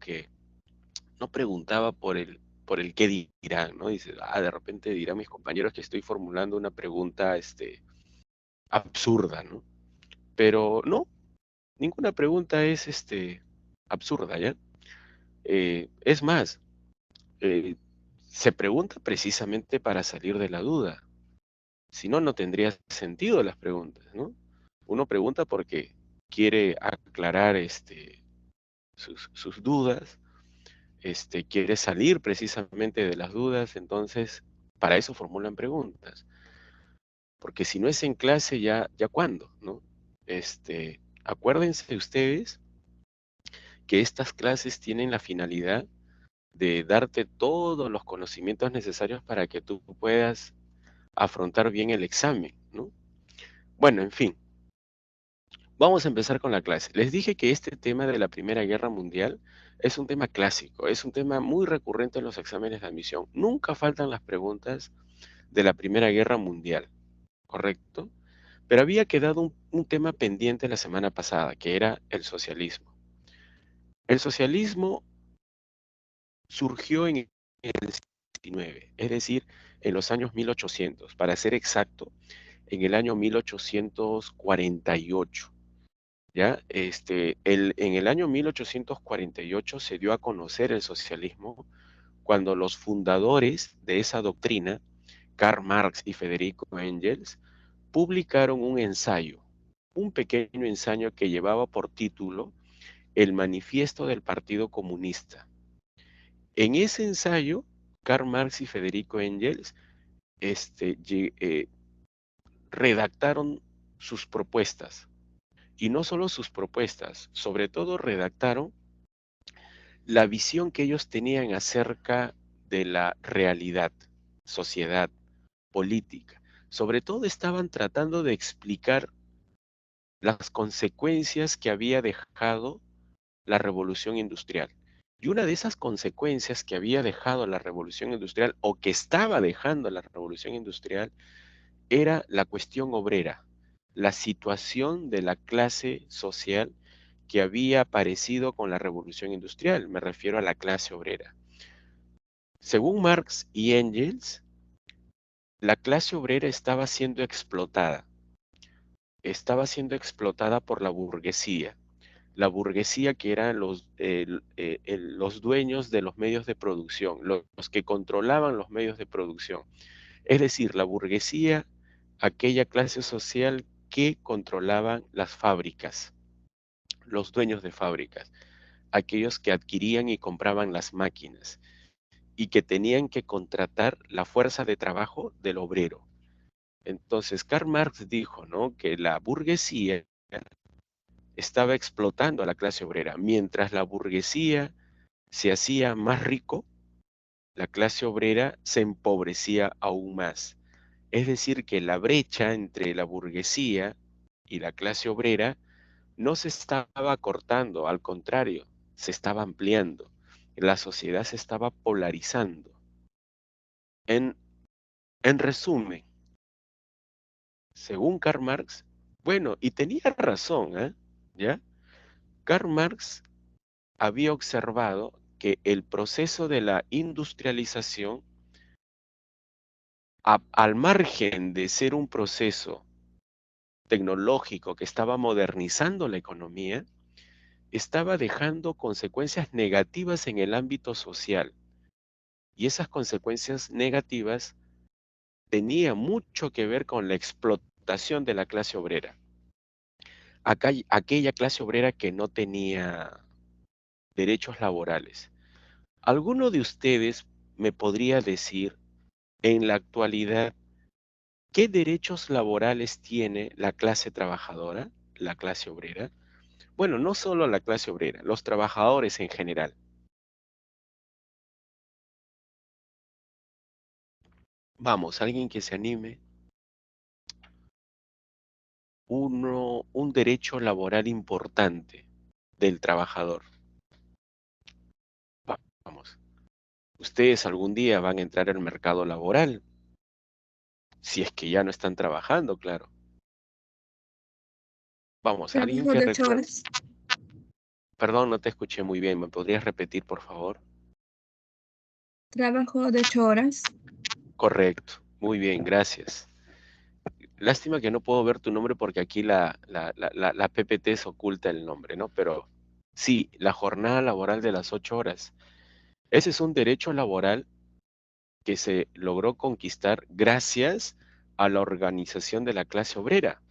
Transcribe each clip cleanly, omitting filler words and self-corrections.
que no preguntaba por el qué dirán, ¿no? Dice, de repente dirán mis compañeros que estoy formulando una pregunta, absurda, ¿no? Pero no, ninguna pregunta es, absurda, ¿ya? Es más, eh, se pregunta precisamente para salir de la duda. Si no, no tendría sentido las preguntas, ¿no? Uno pregunta porque quiere aclarar, sus dudas, quiere salir precisamente de las dudas, entonces para eso formulan preguntas. Porque si no es en clase, ya cuándo, ¿no? Acuérdense ustedes que estas clases tienen la finalidad de darte todos los conocimientos necesarios para que tú puedas afrontar bien el examen, ¿no? Bueno, en fin, vamos a empezar con la clase. Les dije que este tema de la Primera Guerra Mundial es un tema clásico, es un tema muy recurrente en los exámenes de admisión. Nunca faltan las preguntas de la Primera Guerra Mundial, ¿correcto? Pero había quedado un tema pendiente la semana pasada, que era el socialismo. El socialismo surgió en el 19, es decir, en los años 1800, para ser exacto, en el año 1848. ¿Ya? En el año 1848 se dio a conocer el socialismo cuando los fundadores de esa doctrina, Karl Marx y Federico Engels, publicaron un ensayo, un pequeño ensayo que llevaba por título El Manifiesto del Partido Comunista. En ese ensayo, Karl Marx y Federico Engels redactaron sus propuestas. Y no solo sus propuestas, sobre todo redactaron la visión que ellos tenían acerca de la realidad, sociedad, política. Sobre todo estaban tratando de explicar las consecuencias que había dejado la revolución industrial. Y una de esas consecuencias que había dejado la revolución industrial o que estaba dejando la revolución industrial era la cuestión obrera, la situación de la clase social que había aparecido con la revolución industrial. Me refiero a la clase obrera. Según Marx y Engels, la clase obrera estaba siendo explotada por la burguesía que eran los dueños de los medios de producción, los que controlaban los medios de producción. Es decir, la burguesía, aquella clase social que controlaban las fábricas, los dueños de fábricas, aquellos que adquirían y compraban las máquinas y que tenían que contratar la fuerza de trabajo del obrero. Entonces, Karl Marx dijo, ¿no?, que la burguesía estaba explotando a la clase obrera. Mientras la burguesía se hacía más rico, la clase obrera se empobrecía aún más. Es decir, que la brecha entre la burguesía y la clase obrera no se estaba acortando, al contrario, se estaba ampliando. La sociedad se estaba polarizando. En, en resumen, según Karl Marx, bueno, y tenía razón, ¿eh? ¿Ya? Karl Marx había observado que el proceso de la industrialización, al margen de ser un proceso tecnológico que estaba modernizando la economía, estaba dejando consecuencias negativas en el ámbito social. Y esas consecuencias negativas tenían mucho que ver con la explotación de la clase obrera. Aquella clase obrera que no tenía derechos laborales. ¿Alguno de ustedes me podría decir en la actualidad qué derechos laborales tiene la clase trabajadora, la clase obrera? Bueno, no solo la clase obrera, los trabajadores en general. Vamos, alguien que se anime. Un derecho laboral importante del trabajador. Vamos, ustedes algún día van a entrar al mercado laboral, si es que ya no están trabajando, claro. Vamos, alguien Trabajo que de 8 recuerde. horas. Perdón, no te escuché muy bien. ¿Me podrías repetir, por favor? Trabajo de 8 horas. Correcto. Muy bien, gracias. Lástima que no puedo ver tu nombre porque aquí la PPT se oculta el nombre, ¿no? Pero sí, la jornada laboral de las 8 horas. Ese es un derecho laboral que se logró conquistar gracias a la organización de la clase obrera.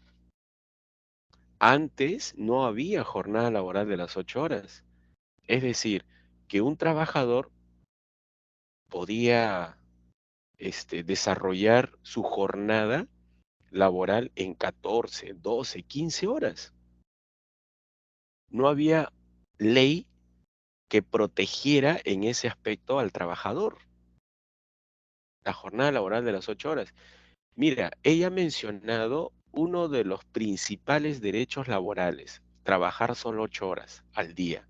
Antes no había jornada laboral de las 8 horas. Es decir, que un trabajador podía desarrollar su jornada laboral en 14, 12, 15 horas. No había ley que protegiera en ese aspecto al trabajador. La jornada laboral de las 8 horas. Mira, ella ha mencionado uno de los principales derechos laborales, trabajar solo 8 horas al día.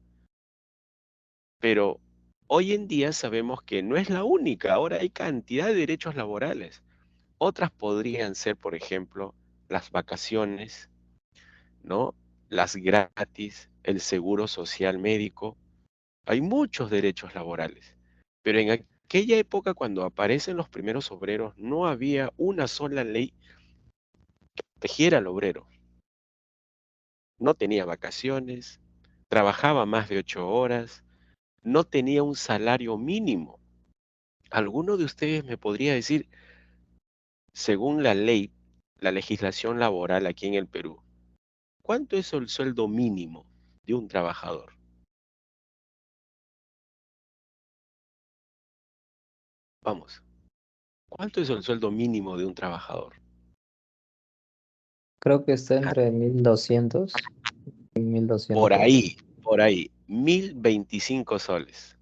Pero hoy en día sabemos que no es la única, ahora hay cantidad de derechos laborales. Otras podrían ser, por ejemplo, las vacaciones, ¿no? Las gratis, el seguro social médico. Hay muchos derechos laborales. Pero en aquella época, cuando aparecen los primeros obreros, no había una sola ley que protegiera al obrero. No tenía vacaciones, trabajaba más de 8 horas, no tenía un salario mínimo. ¿Alguno de ustedes me podría decir, según la ley, la legislación laboral aquí en el Perú, cuánto es el sueldo mínimo de un trabajador? Vamos, ¿cuánto es el sueldo mínimo de un trabajador? Creo que está Ah, entre 1200 y por 1280. ahí, por ahí, 1025 soles,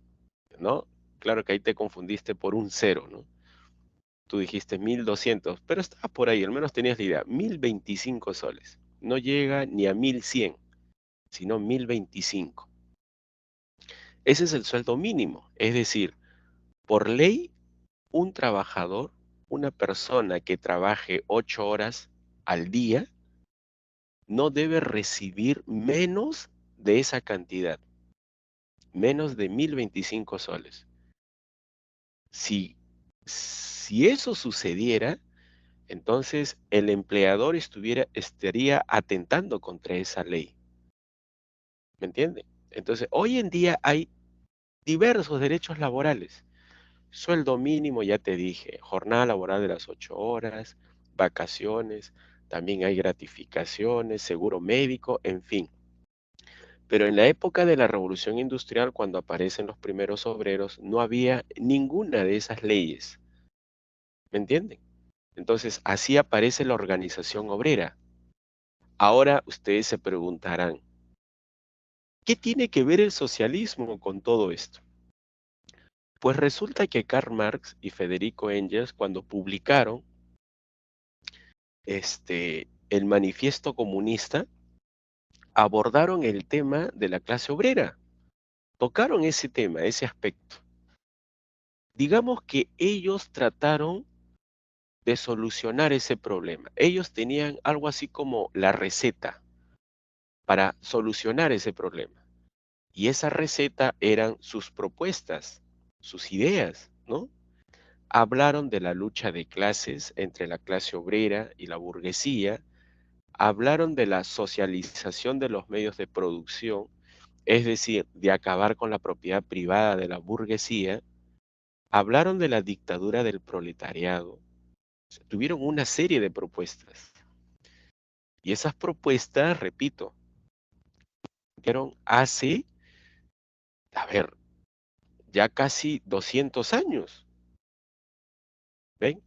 ¿no? Claro que ahí te confundiste por un cero, ¿no? Tú dijiste 1200, pero estaba por ahí, al menos tenías la idea, 1025 soles. No llega ni a 1100, sino 1025. Ese es el sueldo mínimo, es decir, por ley, un trabajador, una persona que trabaje 8 horas al día, no debe recibir menos de esa cantidad, menos de 1025 soles. Si eso sucediera, entonces el empleador estaría atentando contra esa ley. ¿Me entiende? Entonces, hoy en día hay diversos derechos laborales. Sueldo mínimo, ya te dije, jornada laboral de las 8 horas, vacaciones, también hay gratificaciones, seguro médico, en fin. Pero en la época de la Revolución Industrial, cuando aparecen los primeros obreros, no había ninguna de esas leyes. ¿Me entienden? Entonces, así aparece la organización obrera. Ahora ustedes se preguntarán, ¿qué tiene que ver el socialismo con todo esto? Pues resulta que Karl Marx y Federico Engels, cuando publicaron el manifiesto comunista, abordaron el tema de la clase obrera, tocaron ese tema, ese aspecto. Digamos que ellos trataron de solucionar ese problema. Ellos tenían algo así como la receta para solucionar ese problema. Y esa receta eran sus propuestas, sus ideas, ¿no? Hablaron de la lucha de clases entre la clase obrera y la burguesía, hablaron de la socialización de los medios de producción, es decir, de acabar con la propiedad privada de la burguesía, hablaron de la dictadura del proletariado, tuvieron una serie de propuestas. Y esas propuestas, repito, fueron hace, a ver, ya casi 200 años, ¿ven?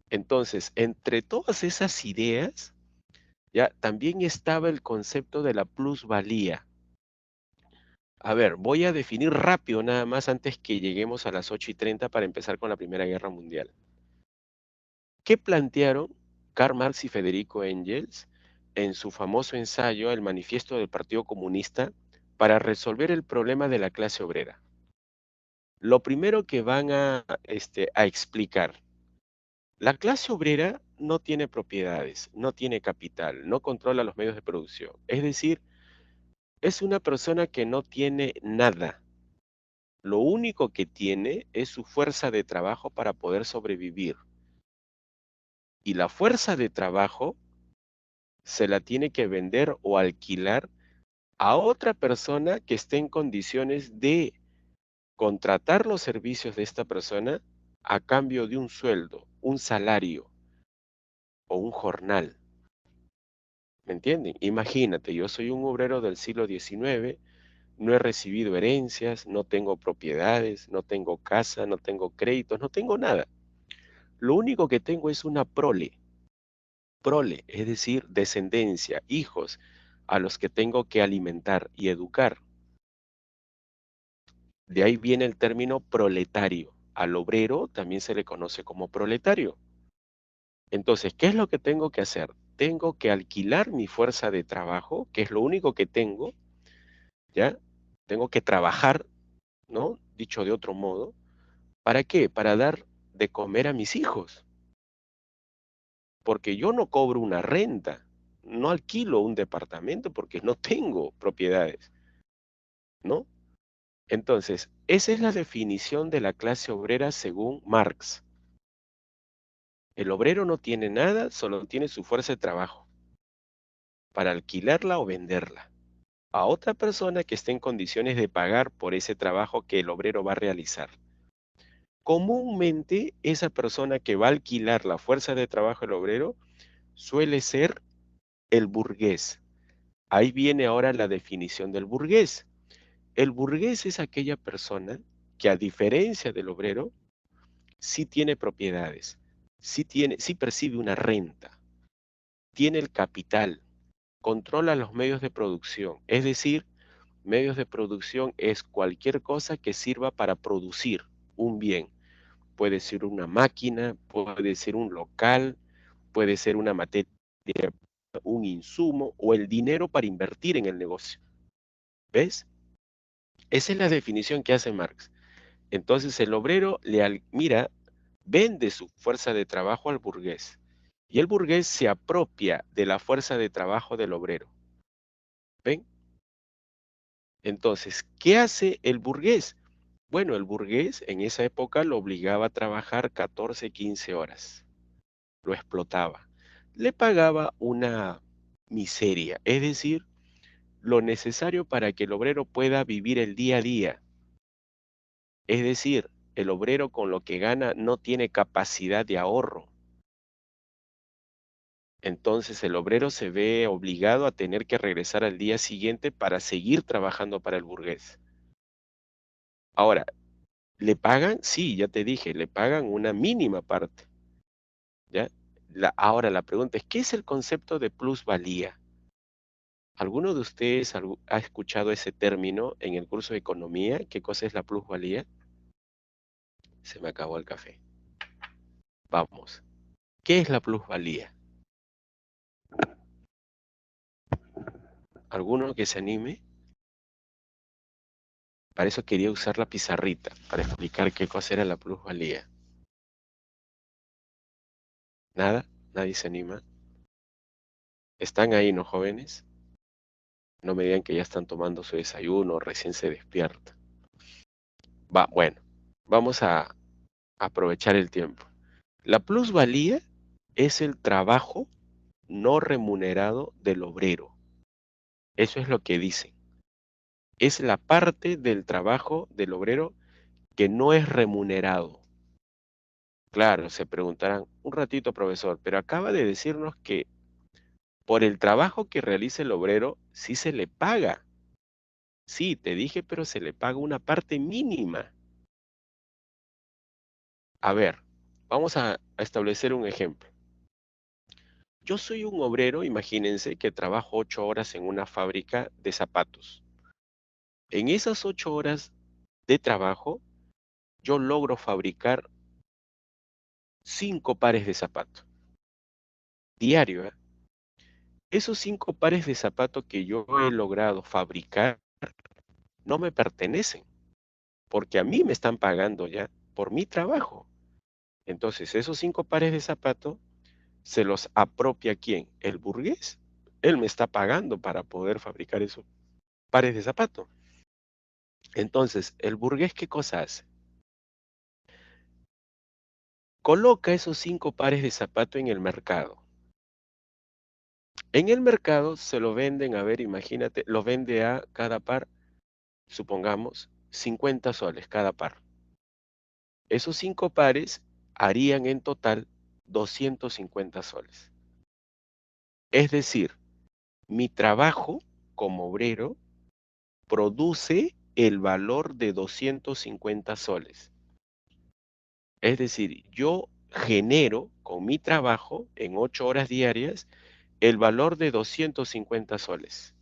Entonces, entre todas esas ideas, ya también estaba el concepto de la plusvalía. A ver, voy a definir rápido nada más antes que lleguemos a las 8:30 para empezar con la Primera Guerra Mundial. ¿Qué plantearon Karl Marx y Federico Engels en su famoso ensayo El Manifiesto del Partido Comunista para resolver el problema de la clase obrera? Lo primero que van a explicar, la clase obrera no tiene propiedades, no tiene capital, no controla los medios de producción. Es decir, Es una persona que no tiene nada. Lo único que tiene es su fuerza de trabajo para poder sobrevivir. Y la fuerza de trabajo se la tiene que vender o alquilar a otra persona que esté en condiciones de contratar los servicios de esta persona a cambio de un sueldo, un salario o un jornal. ¿Me entienden? Imagínate, yo soy un obrero del siglo XIX, no he recibido herencias, no tengo propiedades, no tengo casa, no tengo créditos, no tengo nada. Lo único que tengo es una prole, es decir, descendencia, hijos a los que tengo que alimentar y educar. De ahí viene el término proletario. Al obrero también se le conoce como proletario. Entonces, ¿qué es lo que tengo que hacer? Tengo que alquilar mi fuerza de trabajo, que es lo único que tengo, ¿ya? Tengo que trabajar, ¿no? Dicho de otro modo, ¿para qué? Para dar de comer a mis hijos, porque yo no cobro una renta, no alquilo un departamento porque no tengo propiedades, ¿no? Entonces, esa es la definición de la clase obrera según Marx. El obrero no tiene nada, solo tiene su fuerza de trabajo para alquilarla o venderla a otra persona que esté en condiciones de pagar por ese trabajo que el obrero va a realizar. Comúnmente, esa persona que va a alquilar la fuerza de trabajo del obrero suele ser el burgués. Ahí viene ahora la definición del burgués. El burgués es aquella persona que, a diferencia del obrero, sí tiene propiedades, sí percibe una renta, tiene el capital, controla los medios de producción. Es decir, medios de producción es cualquier cosa que sirva para producir un bien. Puede ser una máquina, puede ser un local, puede ser una materia, un insumo o el dinero para invertir en el negocio. ¿Ves? Esa es la definición que hace Marx. Entonces el obrero mira, vende su fuerza de trabajo al burgués y el burgués se apropia de la fuerza de trabajo del obrero. ¿Ven? Entonces, ¿qué hace el burgués? Bueno, el burgués en esa época lo obligaba a trabajar 14, 15 horas. Lo explotaba. Le pagaba una miseria, es decir, lo necesario para que el obrero pueda vivir el día a día. Es decir, el obrero con lo que gana no tiene capacidad de ahorro. Entonces el obrero se ve obligado a tener que regresar al día siguiente para seguir trabajando para el burgués. Ahora, ¿le pagan? Sí, ya te dije, le pagan una mínima parte, ¿ya? Ahora la pregunta es, ¿qué es el concepto de plusvalía? ¿Alguno de ustedes ha escuchado ese término en el curso de economía? ¿Qué cosa es la plusvalía? Se me acabó el café. Vamos. ¿Qué es la plusvalía? ¿Alguno que se anime? Para eso quería usar la pizarrita, para explicar qué cosa era la plusvalía. ¿Nada? ¿Nadie se anima? ¿Están ahí, no, jóvenes? No me digan que ya están tomando su desayuno o recién se despiertan. Bueno, vamos a aprovechar el tiempo. La plusvalía es el trabajo no remunerado del obrero. Eso es lo que dicen. Es la parte del trabajo del obrero que no es remunerado. Claro, se preguntarán, un ratito, profesor, pero acaba de decirnos que por el trabajo que realiza el obrero sí se le paga. Sí, te dije, pero se le paga una parte mínima. A ver, vamos a establecer un ejemplo. Yo soy un obrero, imagínense, que trabajo 8 horas en una fábrica de zapatos. En esas 8 horas de trabajo, yo logro fabricar 5 pares de zapatos diario. Esos 5 pares de zapatos que yo he logrado fabricar no me pertenecen, porque a mí me están pagando ya por mi trabajo. Entonces, esos 5 pares de zapatos se los apropia ¿quién? El burgués. Él me está pagando para poder fabricar eso. pares de zapato. Entonces, el burgués, ¿qué cosa hace? Coloca esos 5 pares de zapato en el mercado. En el mercado se lo venden, a ver, imagínate, lo vende a cada par, supongamos, 50 soles cada par. Esos 5 pares harían en total 250 soles. Es decir, mi trabajo como obrero produce el valor de 250 soles. Es decir, yo genero con mi trabajo en 8 horas diarias el valor de 250 soles.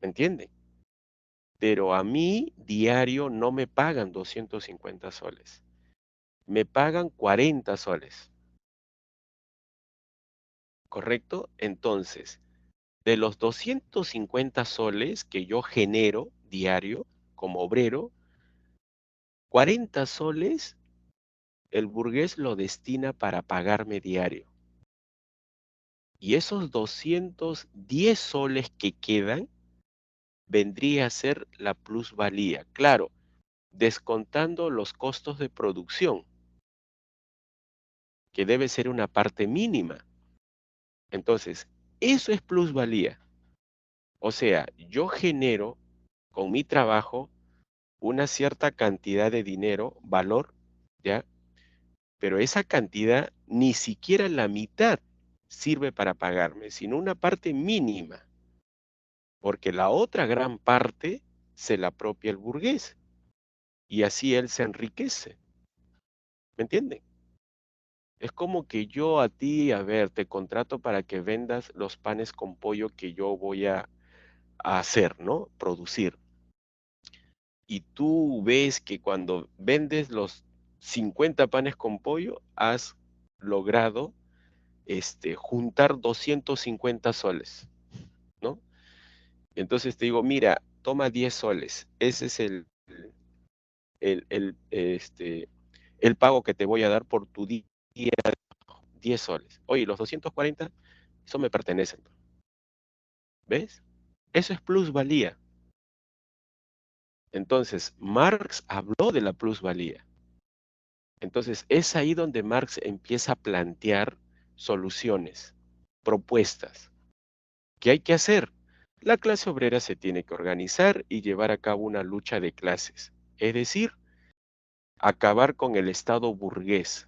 ¿Me entienden? Pero a mí diario no me pagan 250 soles. Me pagan 40 soles. ¿Correcto? Entonces, de los 250 soles que yo genero diario como obrero, 40 soles el burgués lo destina para pagarme diario. Y esos 210 soles que quedan vendría a ser la plusvalía. Claro, descontando los costos de producción, que debe ser una parte mínima. Entonces, eso es plusvalía. O sea, yo genero con mi trabajo una cierta cantidad de dinero, valor, ¿ya? Pero esa cantidad ni siquiera la mitad sirve para pagarme, sino una parte mínima, porque la otra gran parte se la apropia el burgués y así él se enriquece. ¿Me entienden? Es como que yo a ti, a ver, te contrato para que vendas los panes con pollo que yo voy a hacer, ¿no? Producir. Y tú ves que cuando vendes los 50 panes con pollo, has logrado juntar 250 soles, ¿no? Entonces te digo, mira, toma 10 soles, ese es el pago que te voy a dar por tu día, 10 soles. Oye, los 240, eso me pertenecen, ¿ves? Eso es plusvalía. Entonces, Marx habló de la plusvalía. Entonces, es ahí donde Marx empieza a plantear soluciones, propuestas. ¿Qué hay que hacer? La clase obrera se tiene que organizar y llevar a cabo una lucha de clases, es decir, acabar con el Estado burgués,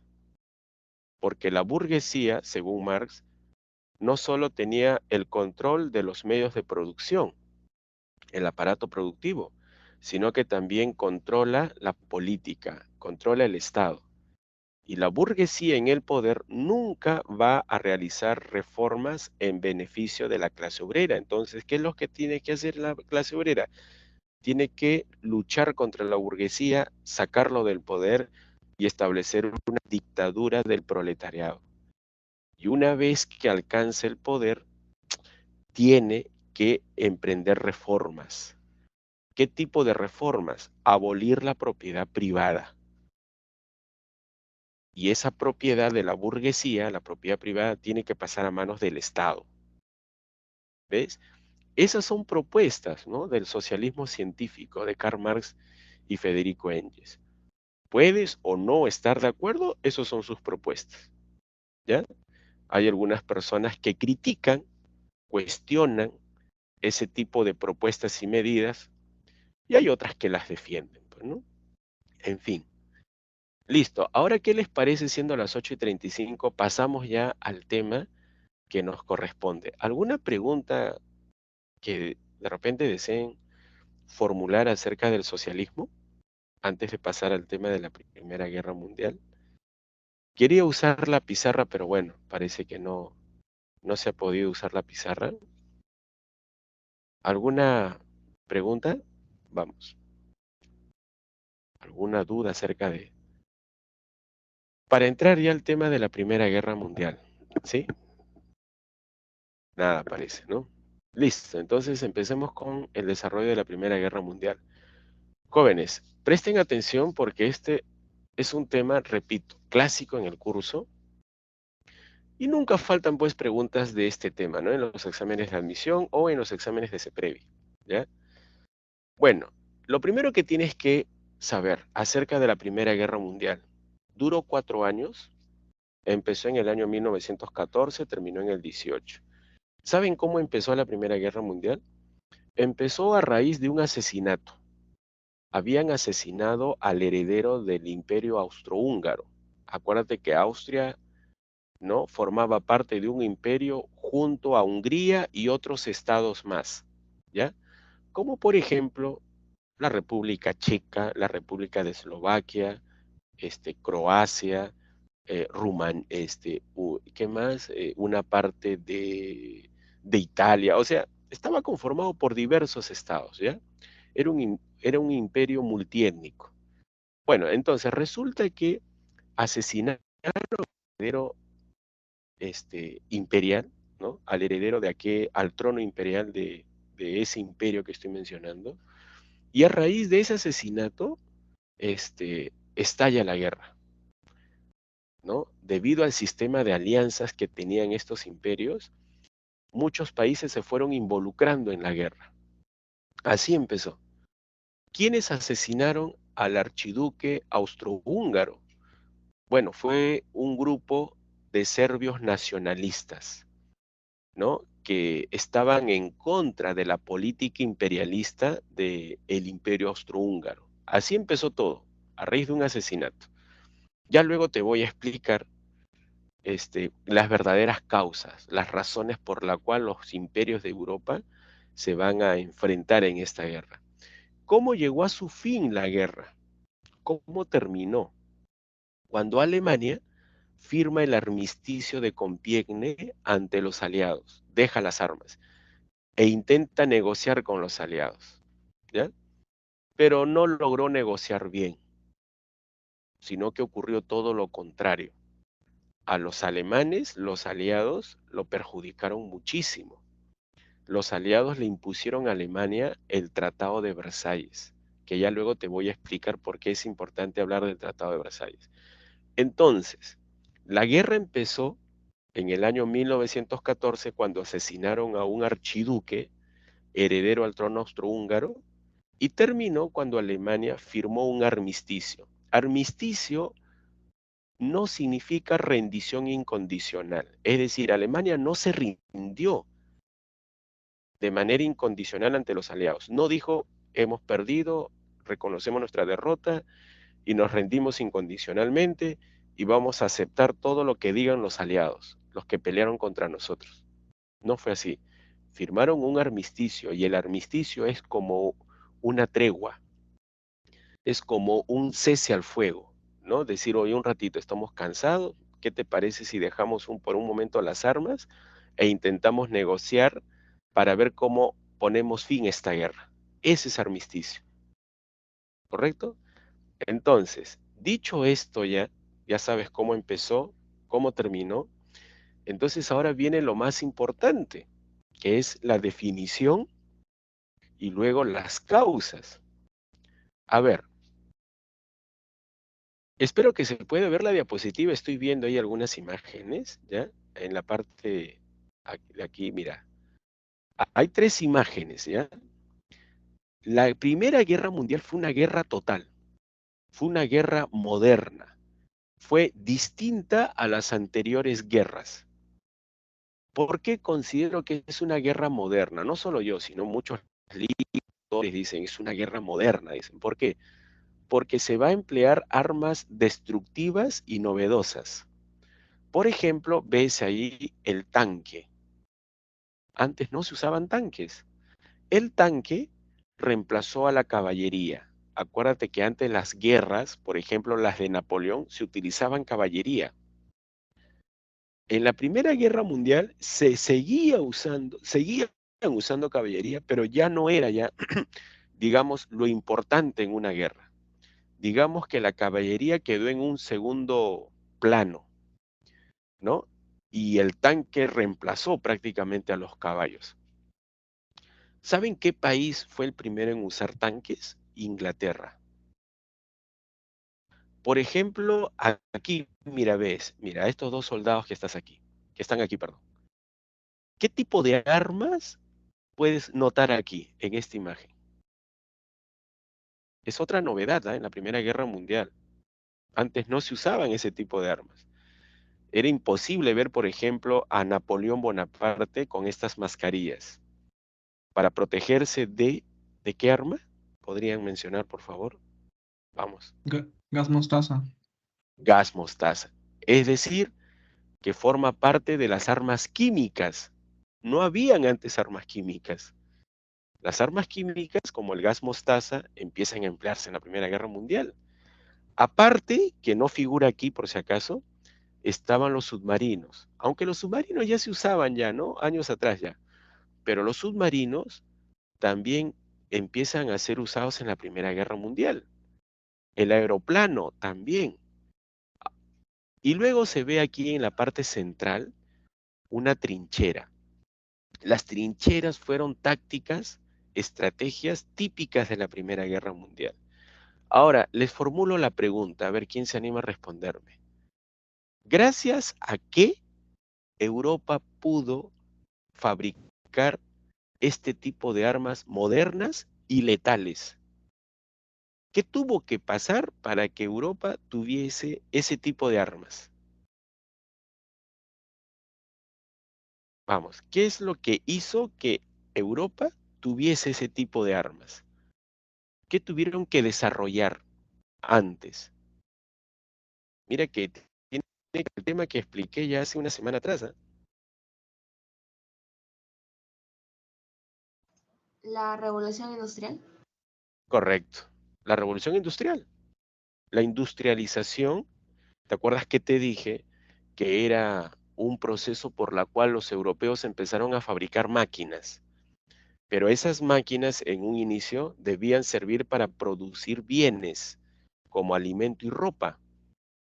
porque la burguesía, según Marx, no solo tenía el control de los medios de producción, el aparato productivo, sino que también controla la política, controla el Estado. Y la burguesía en el poder nunca va a realizar reformas en beneficio de la clase obrera. Entonces, ¿qué es lo que tiene que hacer la clase obrera? Tiene que luchar contra la burguesía, sacarlo del poder y establecer una dictadura del proletariado. Y una vez que alcance el poder, tiene que emprender reformas. ¿Qué tipo de reformas? Abolir la propiedad privada. Y esa propiedad de la burguesía, la propiedad privada, tiene que pasar a manos del Estado. ¿Ves? Esas son propuestas, ¿no?, del socialismo científico de Karl Marx y Federico Engels. Puedes o no estar de acuerdo, esas son sus propuestas. ¿Ya? Hay algunas personas que critican, cuestionan ese tipo de propuestas y medidas, y hay otras que las defienden, pues, ¿no? En fin. Listo. Ahora, ¿qué les parece, siendo las 8:35? Pasamos ya al tema que nos corresponde. ¿Alguna pregunta que de repente deseen formular acerca del socialismo antes de pasar al tema de la Primera Guerra Mundial? Quería usar la pizarra, pero bueno, parece que no se ha podido usar la pizarra. ¿Alguna pregunta? Vamos. ¿Alguna duda acerca de... Para entrar ya al tema de la Primera Guerra Mundial, ¿sí? Nada parece, ¿no? Listo, entonces empecemos con el desarrollo de la Primera Guerra Mundial. Jóvenes, presten atención porque este es un tema, repito, clásico en el curso, Y nunca faltan pues preguntas de este tema, ¿no? En los exámenes de admisión o en los exámenes de CEPREVI, ¿ya? Bueno, lo primero que tienes que saber acerca de la Primera Guerra Mundial. Duró 4 años, empezó en el año 1914, terminó en el 18. ¿Saben cómo empezó la Primera Guerra Mundial? Empezó a raíz de un asesinato. Habían asesinado al heredero del Imperio Austrohúngaro. Acuérdate que Austria, ¿no?, formaba parte de un imperio junto a Hungría y otros estados más, ¿ya? Como por ejemplo la República Checa, la República de Eslovaquia, Croacia, ¿qué más? Una parte de Italia, o sea, estaba conformado por diversos estados, ¿ya? Era un imperio multiétnico. Bueno, entonces resulta que asesinaron al heredero imperial, ¿no? Al heredero al trono imperial de ese imperio que estoy mencionando, y a raíz de ese asesinato, estalla la guerra, ¿no? Debido al sistema de alianzas que tenían estos imperios, muchos países se fueron involucrando en la guerra. Así empezó. ¿Quiénes asesinaron al archiduque austrohúngaro? Bueno, fue un grupo de serbios nacionalistas, ¿no? Que estaban en contra de la política imperialista del imperio austrohúngaro. Así empezó todo, a raíz de un asesinato. Ya luego te voy a explicar las verdaderas causas, las razones por las cuales los imperios de Europa se van a enfrentar en esta guerra. ¿Cómo llegó a su fin la guerra? ¿Cómo terminó? Cuando Alemania firma el armisticio de Compiègne ante los aliados, deja las armas e intenta negociar con los aliados, ¿ya? Pero no logró negociar bien, sino que ocurrió todo lo contrario. A los alemanes, los aliados, lo perjudicaron muchísimo. Los aliados le impusieron a Alemania el Tratado de Versalles, que ya luego te voy a explicar por qué es importante hablar del Tratado de Versalles. Entonces, la guerra empezó en el año 1914 cuando asesinaron a un archiduque heredero al trono austrohúngaro y terminó cuando Alemania firmó un armisticio. Armisticio no significa rendición incondicional, es decir, Alemania no se rindió de manera incondicional ante los aliados. No dijo, hemos perdido, reconocemos nuestra derrota y nos rendimos incondicionalmente y vamos a aceptar todo lo que digan los aliados, los que pelearon contra nosotros. No fue así. Firmaron un armisticio y el armisticio es como una tregua, es como un cese al fuego, ¿no? Decir, oye, un ratito, estamos cansados, ¿qué te parece si dejamos por un momento las armas e intentamos negociar para ver cómo ponemos fin a esta guerra? Ese es armisticio, ¿correcto? Entonces, dicho esto ya sabes cómo empezó, cómo terminó. Entonces ahora viene lo más importante, que es la definición y luego las causas. A ver, espero que se pueda ver la diapositiva. Estoy viendo ahí algunas imágenes, ¿ya? En la parte de aquí, mira. Hay 3 imágenes, ¿ya? La Primera Guerra Mundial fue una guerra total. Fue una guerra moderna. Fue distinta a las anteriores guerras. ¿Por qué considero que es una guerra moderna? No solo yo, sino muchos libros dicen, es una guerra moderna, dicen. ¿Por qué? Porque se va a emplear armas destructivas y novedosas. Por ejemplo, ves ahí el tanque. Antes no se usaban tanques. El tanque reemplazó a la caballería. Acuérdate que antes las guerras, por ejemplo las de Napoleón, se utilizaban caballería. En la Primera Guerra Mundial seguían usando caballería, pero ya no era digamos, lo importante en una guerra. Digamos que la caballería quedó en un segundo plano, ¿no? Y el tanque reemplazó prácticamente a los caballos. ¿Saben qué país fue el primero en usar tanques? Inglaterra. Por ejemplo, aquí, mira, ves, mira, estos 2 soldados que estás aquí. que están aquí, perdón. ¿Qué tipo de armas puedes notar aquí, en esta imagen? Es otra novedad, ¿eh? En la Primera Guerra Mundial. Antes no se usaban ese tipo de armas. Era imposible ver, por ejemplo, a Napoleón Bonaparte con estas mascarillas. Para protegerse ¿de qué arma? ¿Podrían mencionar, por favor? Vamos. Gas mostaza. Gas mostaza. Es decir, que forma parte de las armas químicas. No habían antes armas químicas. Las armas químicas, como el gas mostaza, empiezan a emplearse en la Primera Guerra Mundial. Aparte, que no figura aquí por si acaso, estaban los submarinos. Aunque los submarinos ya se usaban ya, ¿no? Años atrás ya. Pero los submarinos también empiezan a ser usados en la Primera Guerra Mundial. El aeroplano también. Y luego se ve aquí en la parte central una trinchera. Las trincheras fueron tácticas, estrategias típicas de la Primera Guerra Mundial. Ahora, les formulo la pregunta, a ver quién se anima a responderme. ¿Gracias a qué Europa pudo fabricar este tipo de armas modernas y letales? ¿Qué tuvo que pasar para que Europa tuviese ese tipo de armas? Vamos, ¿qué es lo que hizo que Europa tuviese ese tipo de armas? ¿Qué tuvieron que desarrollar antes? Mira que tiene el tema que expliqué ya hace una semana atrás, ¿eh? La revolución industrial. Correcto. La revolución industrial. La industrialización, ¿te acuerdas que te dije que era un proceso por la cual los europeos empezaron a fabricar máquinas? Pero esas máquinas en un inicio debían servir para producir bienes como alimento y ropa.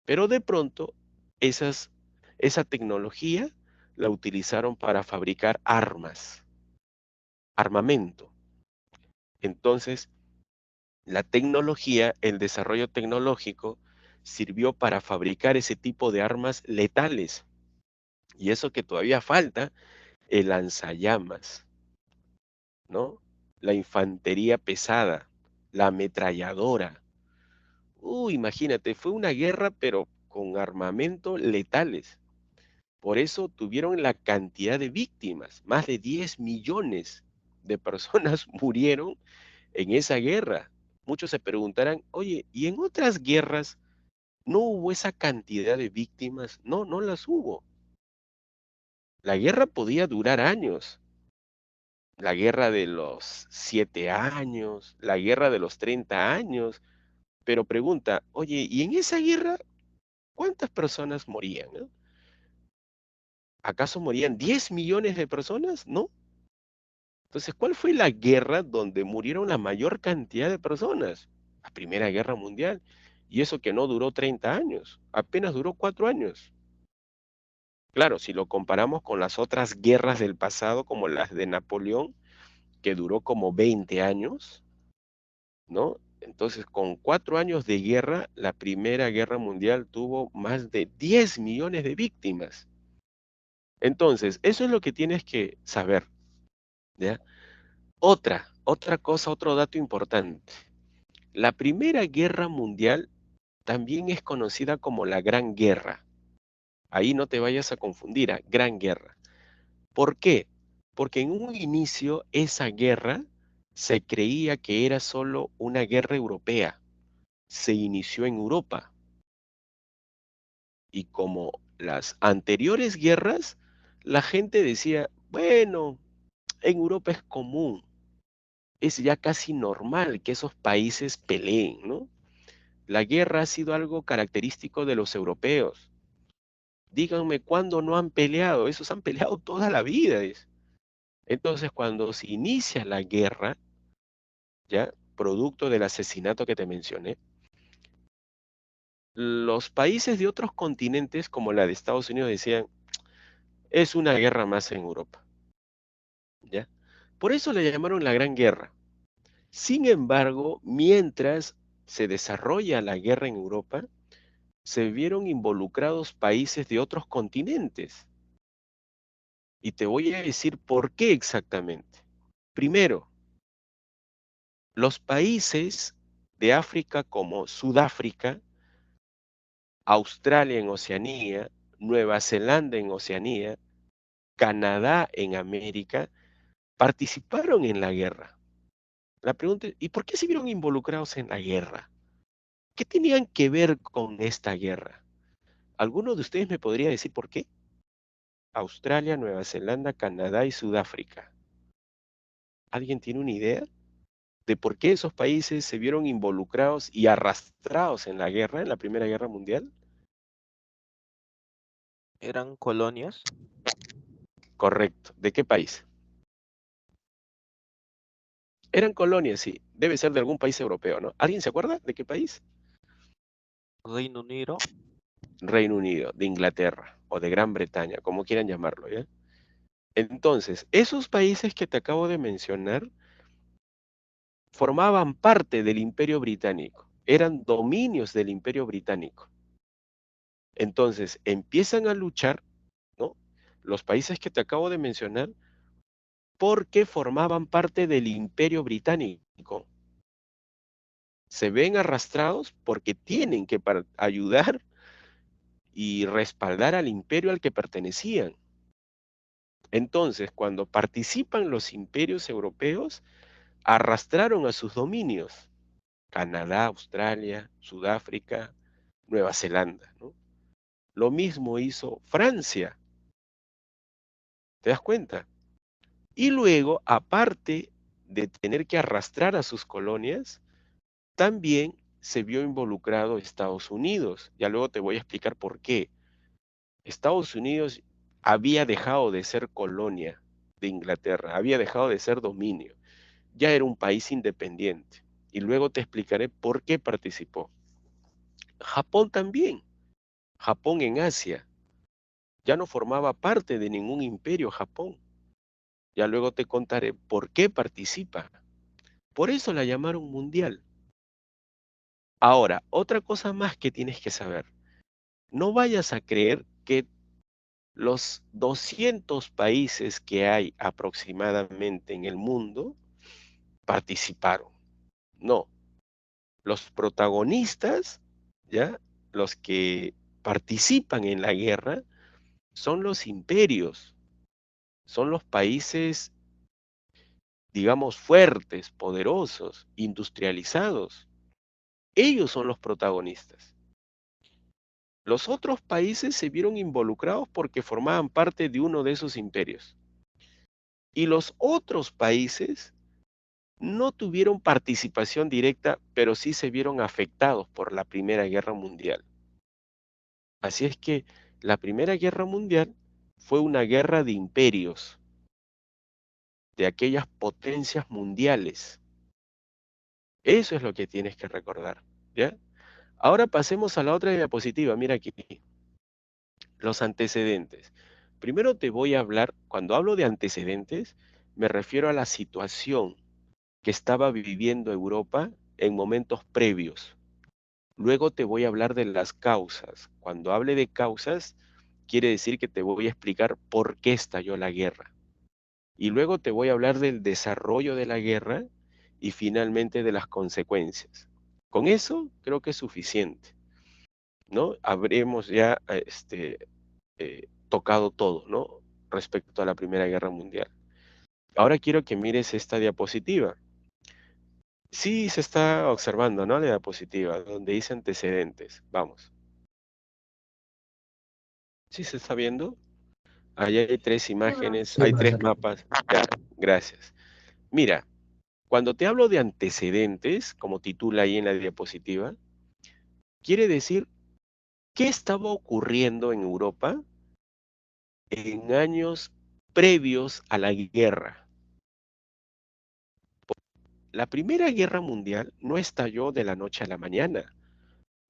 Pero de pronto esa tecnología la utilizaron para fabricar armas, armamento. Entonces, la tecnología, el desarrollo tecnológico, sirvió para fabricar ese tipo de armas letales. Y eso que todavía falta, el lanzallamas, ¿no? La infantería pesada, la ametralladora. Imagínate, fue una guerra, pero con armamento letales. Por eso tuvieron la cantidad de víctimas. Más de 10 millones de personas murieron en esa guerra. Muchos se preguntarán, oye, ¿y en otras guerras no hubo esa cantidad de víctimas? No, no las hubo. La guerra podía durar años. La guerra de los 7 años, la guerra de los 30 años. Pero pregunta, oye, ¿y en esa guerra cuántas personas morían? ¿No? ¿Acaso morían 10 millones de personas? No. Entonces, ¿cuál fue la guerra donde murieron la mayor cantidad de personas? La Primera Guerra Mundial. Y eso que no duró 30 años, apenas duró 4 años. Claro, si lo comparamos con las otras guerras del pasado, como las de Napoleón, que duró como 20 años, ¿no? Entonces, con 4 años de guerra, la Primera Guerra Mundial tuvo más de 10 millones de víctimas. Entonces, eso es lo que tienes que saber, ¿ya? Otra cosa, otro dato importante. La Primera Guerra Mundial también es conocida como la Gran Guerra. Ahí no te vayas a confundir, Gran Guerra. ¿Por qué? Porque en un inicio esa guerra se creía que era solo una guerra europea. Se inició en Europa. Y como las anteriores guerras, la gente decía, bueno, en Europa es común, es ya casi normal que esos países peleen, ¿no? La guerra ha sido algo característico de los europeos. Díganme cuándo no han peleado, esos han peleado toda la vida. Entonces, cuando se inicia la guerra, ya, producto del asesinato que te mencioné, los países de otros continentes, como la de Estados Unidos, decían, es una guerra más en Europa, ¿ya? Por eso le llamaron la Gran Guerra. Sin embargo, mientras se desarrolla la guerra en Europa, se vieron involucrados países de otros continentes. Y te voy a decir por qué exactamente. Primero, los países de África como Sudáfrica, Australia en Oceanía, Nueva Zelanda en Oceanía, Canadá en América, participaron en la guerra. La pregunta es, ¿y por qué se vieron involucrados en la guerra? ¿Qué tenían que ver con esta guerra? ¿Alguno de ustedes me podría decir por qué? Australia, Nueva Zelanda, Canadá y Sudáfrica. ¿Alguien tiene una idea de por qué esos países se vieron involucrados y arrastrados en la guerra, en la Primera Guerra Mundial? ¿Eran colonias? Correcto. ¿De qué país? Eran colonias, sí. Debe ser de algún país europeo, ¿no? ¿Alguien se acuerda de qué país? Reino Unido. Reino Unido, de Inglaterra o de Gran Bretaña, como quieran llamarlo, ¿ya? Entonces, esos países que te acabo de mencionar formaban parte del Imperio Británico, eran dominios del Imperio Británico. Entonces, empiezan a luchar, ¿no? Los países que te acabo de mencionar, porque formaban parte del Imperio Británico. Se ven arrastrados porque tienen que ayudar y respaldar al imperio al que pertenecían. Entonces, cuando participan los imperios europeos, arrastraron a sus dominios, Canadá, Australia, Sudáfrica, Nueva Zelanda, ¿no? Lo mismo hizo Francia, ¿te das cuenta? Y luego, aparte de tener que arrastrar a sus colonias, también se vio involucrado Estados Unidos. Ya luego te voy a explicar por qué. Estados Unidos había dejado de ser colonia de Inglaterra, había dejado de ser dominio. Ya era un país independiente. Y luego te explicaré por qué participó. Japón también. Japón en Asia. Ya no formaba parte de ningún imperio Japón. Ya luego te contaré por qué participa. Por eso la llamaron mundial. Ahora, otra cosa más que tienes que saber. No vayas a creer que los 200 países que hay aproximadamente en el mundo participaron. No, los protagonistas, ¿ya? Los que participan en la guerra son los imperios, son los países, digamos, fuertes, poderosos, industrializados. Ellos son los protagonistas. Los otros países se vieron involucrados porque formaban parte de uno de esos imperios. Y los otros países no tuvieron participación directa, pero sí se vieron afectados por la Primera Guerra Mundial. Así es que la Primera Guerra Mundial fue una guerra de imperios, de aquellas potencias mundiales. Eso es lo que tienes que recordar, ¿ya? Ahora pasemos a la otra diapositiva. Mira aquí, los antecedentes. Primero te voy a hablar, cuando hablo de antecedentes, me refiero a la situación que estaba viviendo Europa en momentos previos. Luego te voy a hablar de las causas. Cuando hable de causas, quiere decir que te voy a explicar por qué estalló la guerra. Y luego te voy a hablar del desarrollo de la guerra y finalmente de las consecuencias. Con eso creo que es suficiente, ¿no? Habremos ya tocado todo, ¿no? Respecto a la Primera Guerra Mundial. Ahora quiero que mires esta diapositiva. Sí se está observando, ¿no? La diapositiva, donde dice antecedentes. Vamos. ¿Sí se está viendo? Ahí hay tres imágenes, Sí, hay tres profesor. mapas. Ya, gracias. Mira, cuando te hablo de antecedentes, como titula ahí en la diapositiva, quiere decir qué estaba ocurriendo en Europa en años previos a la guerra. La Primera Guerra Mundial no estalló de la noche a la mañana.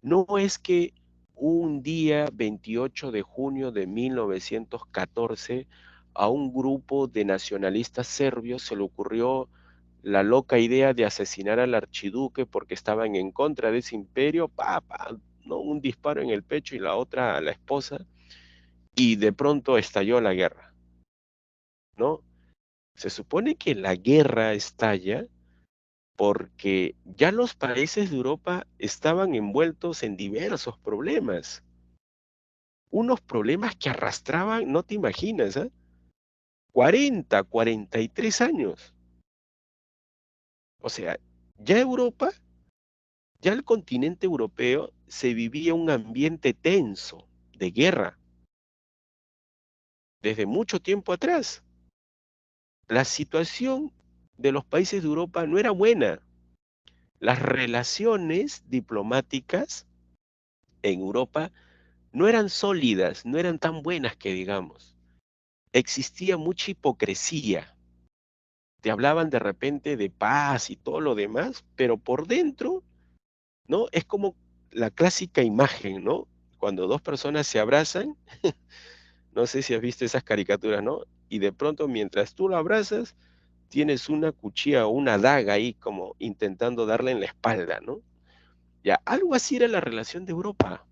No es que un día 28 de junio de 1914 a un grupo de nacionalistas serbios se le ocurrió la loca idea de asesinar al archiduque porque estaban en contra de ese imperio, ¿no? Un disparo en el pecho y la otra a la esposa, y de pronto estalló la guerra. ¿no? Se supone que la guerra estalla porque ya los países de Europa estaban envueltos en diversos problemas. Unos problemas que arrastraban, no te imaginas, 40, 43 años. O sea, ya Europa, ya el continente europeo se vivía un ambiente tenso de guerra desde mucho tiempo atrás. La situación de los países de Europa no era buena. Las relaciones diplomáticas en Europa no eran sólidas, no eran tan buenas que digamos. Existía mucha hipocresía. Te hablaban de repente de paz y todo lo demás, pero por dentro, ¿no? Es como la clásica imagen, ¿no? Cuando dos personas se abrazan, no sé si has visto esas caricaturas, ¿no? Y de pronto mientras tú lo abrazas, tienes una cuchilla o una daga ahí como intentando darle en la espalda, ¿no? Ya, algo así era la relación de Europa,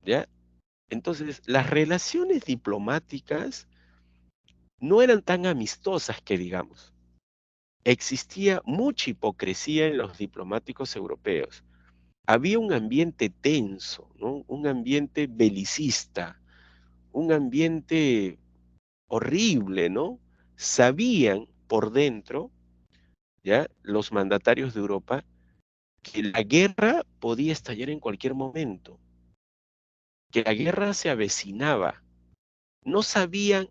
¿ya? Entonces, las relaciones diplomáticas no eran tan amistosas que digamos. Existía mucha hipocresía en los diplomáticos europeos. Había un ambiente tenso, ¿no? Un ambiente belicista, un ambiente horrible, ¿no? Sabían por dentro, ¿ya? Los mandatarios de Europa, que la guerra podía estallar en cualquier momento, que la guerra se avecinaba. No sabían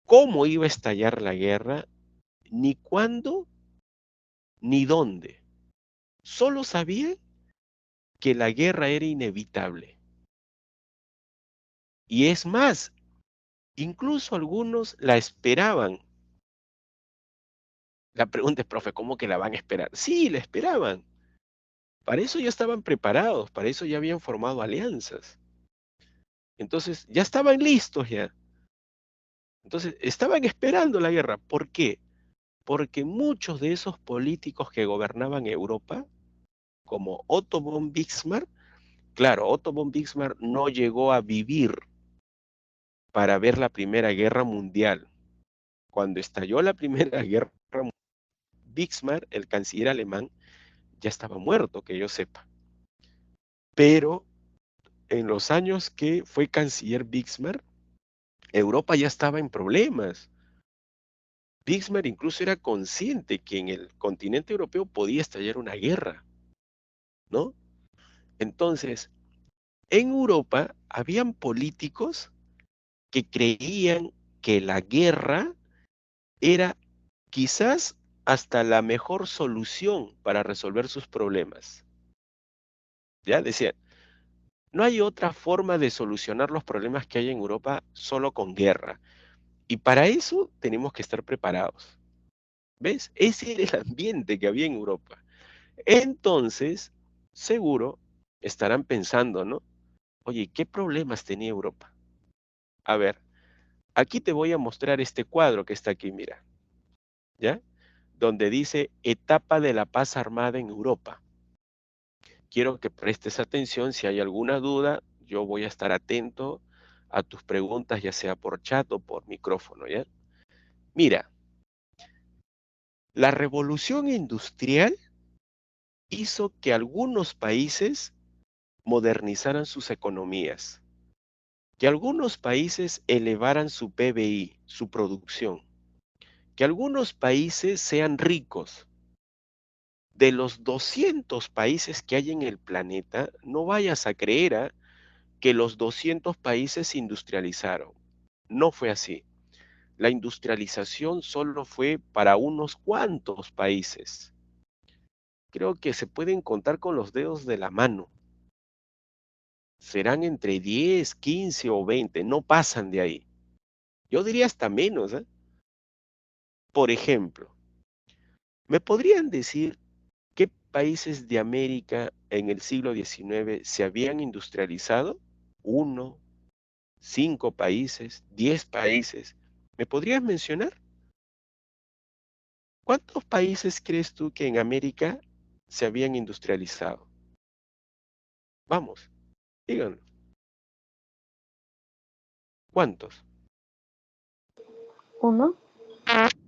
cómo iba a estallar la guerra, ni cuándo, ni dónde. Solo sabían que la guerra era inevitable. Y es más, incluso algunos la esperaban. La pregunta es, profe, ¿cómo que la van a esperar? Sí, la esperaban. Para eso ya estaban preparados, para eso ya habían formado alianzas. Entonces, ya estaban listos ya. Entonces, estaban esperando la guerra. ¿Por qué? Porque muchos de esos políticos que gobernaban Europa, como Otto von Bismarck, claro, Otto von Bismarck no llegó a vivir para ver la Primera Guerra Mundial. Cuando estalló la Primera Guerra Mundial, Bismarck, el canciller alemán, ya estaba muerto, que yo sepa. Pero en los años que fue canciller Bismarck, Europa ya estaba en problemas. Bismarck incluso era consciente que en el continente europeo podía estallar una guerra, ¿no? Entonces, en Europa habían políticos que creían que la guerra era quizás hasta la mejor solución para resolver sus problemas. Ya decían, no hay otra forma de solucionar los problemas que hay en Europa solo con guerra. Y para eso tenemos que estar preparados. ¿Ves? Ese era el ambiente que había en Europa. Entonces, seguro estarán pensando, ¿no? Oye, ¿qué problemas tenía Europa? A ver, aquí te voy a mostrar este cuadro que está aquí, mira, ¿ya? Donde dice etapa de la paz armada en Europa. Quiero que prestes atención, si hay alguna duda, yo voy a estar atento a tus preguntas, ya sea por chat o por micrófono, ¿ya? Mira, la revolución industrial hizo que algunos países modernizaran sus economías, que algunos países elevaran su PBI, su producción, que algunos países sean ricos. De los 200 países que hay en el planeta, no vayas a creer que los 200 países se industrializaron. No fue así. La industrialización solo fue para unos cuantos países. Creo que se pueden contar con los dedos de la mano. Serán entre 10, 15 o 20, no pasan de ahí. Yo diría hasta menos, ¿eh? Por ejemplo, ¿me podrían decir qué países de América en el siglo XIX se habían industrializado? Uno, 5 países, 10 países. ¿Me podrías mencionar? ¿Cuántos países crees tú que en América se habían industrializado? Vamos, díganlo. ¿Cuántos? Uno.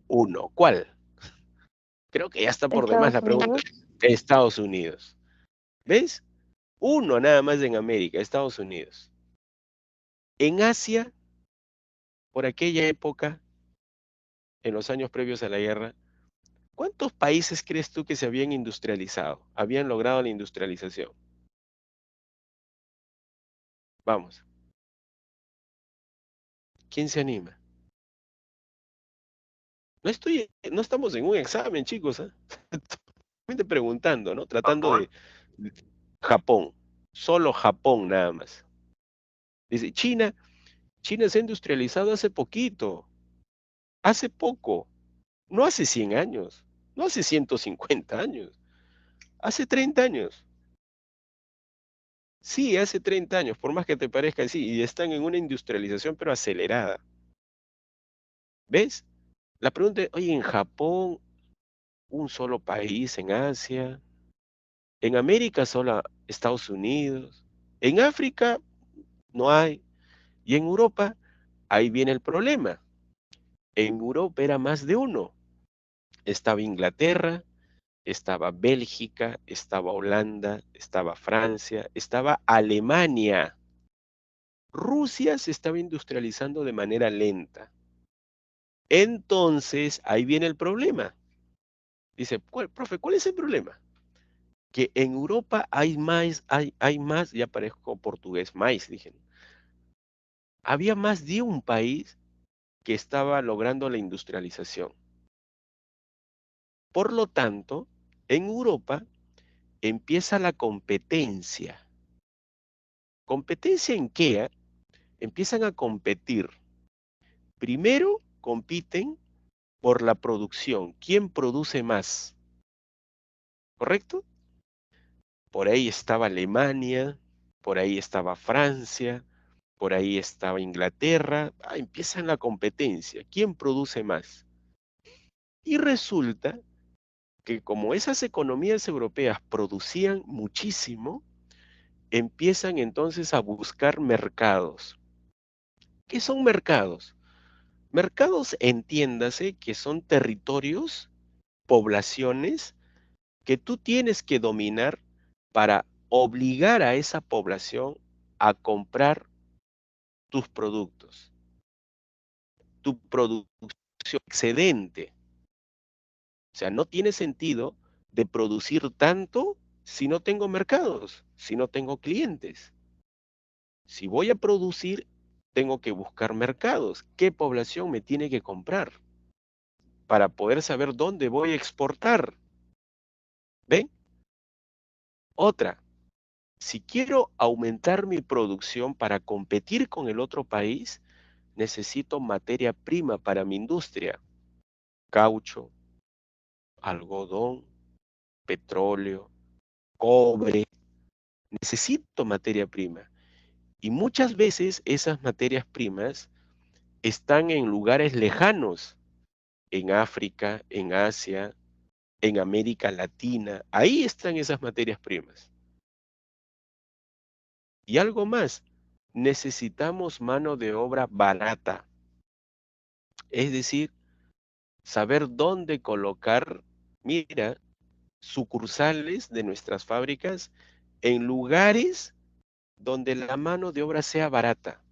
Uno. ¿Cuál? Creo que ya está por demás la Estados pregunta. Unidos. Estados Unidos. ¿Ves? Uno nada más en América, Estados Unidos. En Asia, por aquella época, en los años previos a la guerra, ¿cuántos países crees tú que se habían industrializado? Habían logrado la industrialización. Vamos. ¿Quién se anima? No estamos en un examen, chicos, ¿eh? Estoy preguntando, ¿no? Tratando de Japón. Solo Japón nada más. Dice, China se ha industrializado hace poquito. Hace poco. No hace 100 años. No hace 150 años. Hace 30 años. Sí, hace 30 años, por más que te parezca así. Y están en una industrialización, pero acelerada. ¿Ves? La pregunta es, oye, en Japón, un solo país en Asia. En América solo Estados Unidos. En África no hay. Y en Europa, ahí viene el problema. En Europa era más de uno. Estaba Inglaterra, estaba Bélgica, estaba Holanda, estaba Francia, estaba Alemania. Rusia se estaba industrializando de manera lenta. Entonces, ahí viene el problema. Dice, profe, ¿cuál es el problema? Que en Europa hay más, ya parezco portugués, más, dije. Había más de un país que estaba logrando la industrialización. Por lo tanto, en Europa empieza la competencia. ¿Competencia en qué? Empiezan a competir. Primero compiten por la producción. ¿Quién produce más? ¿Correcto? Por ahí estaba Alemania, por ahí estaba Francia, por ahí estaba Inglaterra. Empiezan la competencia. ¿Quién produce más? Y resulta que como esas economías europeas producían muchísimo, empiezan entonces a buscar mercados. ¿Qué son mercados? Mercados, entiéndase, que son territorios, poblaciones, que tú tienes que dominar para obligar a esa población a comprar tus productos, tu producción excedente. O sea, no tiene sentido de producir tanto si no tengo mercados, si no tengo clientes. Si voy a producir, tengo que buscar mercados. ¿Qué población me tiene que comprar? Para poder saber dónde voy a exportar. ¿Ven? Otra, si quiero aumentar mi producción para competir con el otro país, necesito materia prima para mi industria. Caucho, algodón, petróleo, cobre. Necesito materia prima. Y muchas veces esas materias primas están en lugares lejanos, en África, en Asia, en América Latina. Ahí están esas materias primas. Y algo más, necesitamos mano de obra barata. Es decir, saber dónde colocar, mira, sucursales de nuestras fábricas en lugares donde la mano de obra sea barata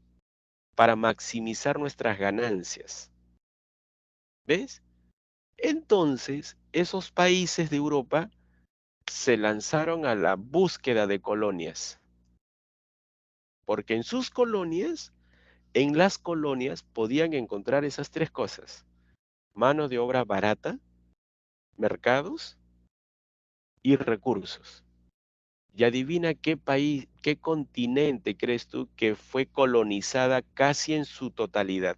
para maximizar nuestras ganancias. ¿Ves? Entonces, esos países de Europa se lanzaron a la búsqueda de colonias, porque en sus colonias, en las colonias podían encontrar esas tres cosas: mano de obra barata, mercados y recursos. Y adivina qué país, qué continente crees tú que fue colonizada casi en su totalidad.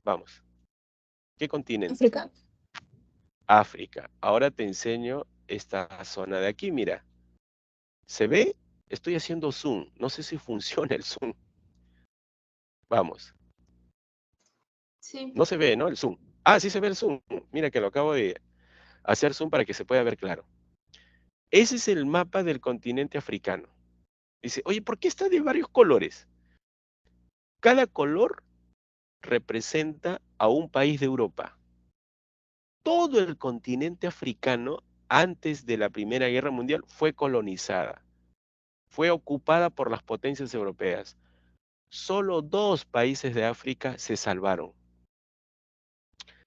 Vamos, ¿qué continente? África. África. Ahora te enseño esta zona de aquí, mira. ¿Se ve? Estoy haciendo zoom. No sé si funciona el zoom. Vamos. Sí. No se ve, ¿no? El zoom. Sí se ve el zoom. Mira que lo acabo de hacer zoom para que se pueda ver claro. Ese es el mapa del continente africano. Dice, oye, ¿por qué está de varios colores? Cada color representa a un país de Europa. Todo el continente africano, antes de la Primera Guerra Mundial, fue colonizada. Fue ocupada por las potencias europeas. Solo 2 países de África se salvaron.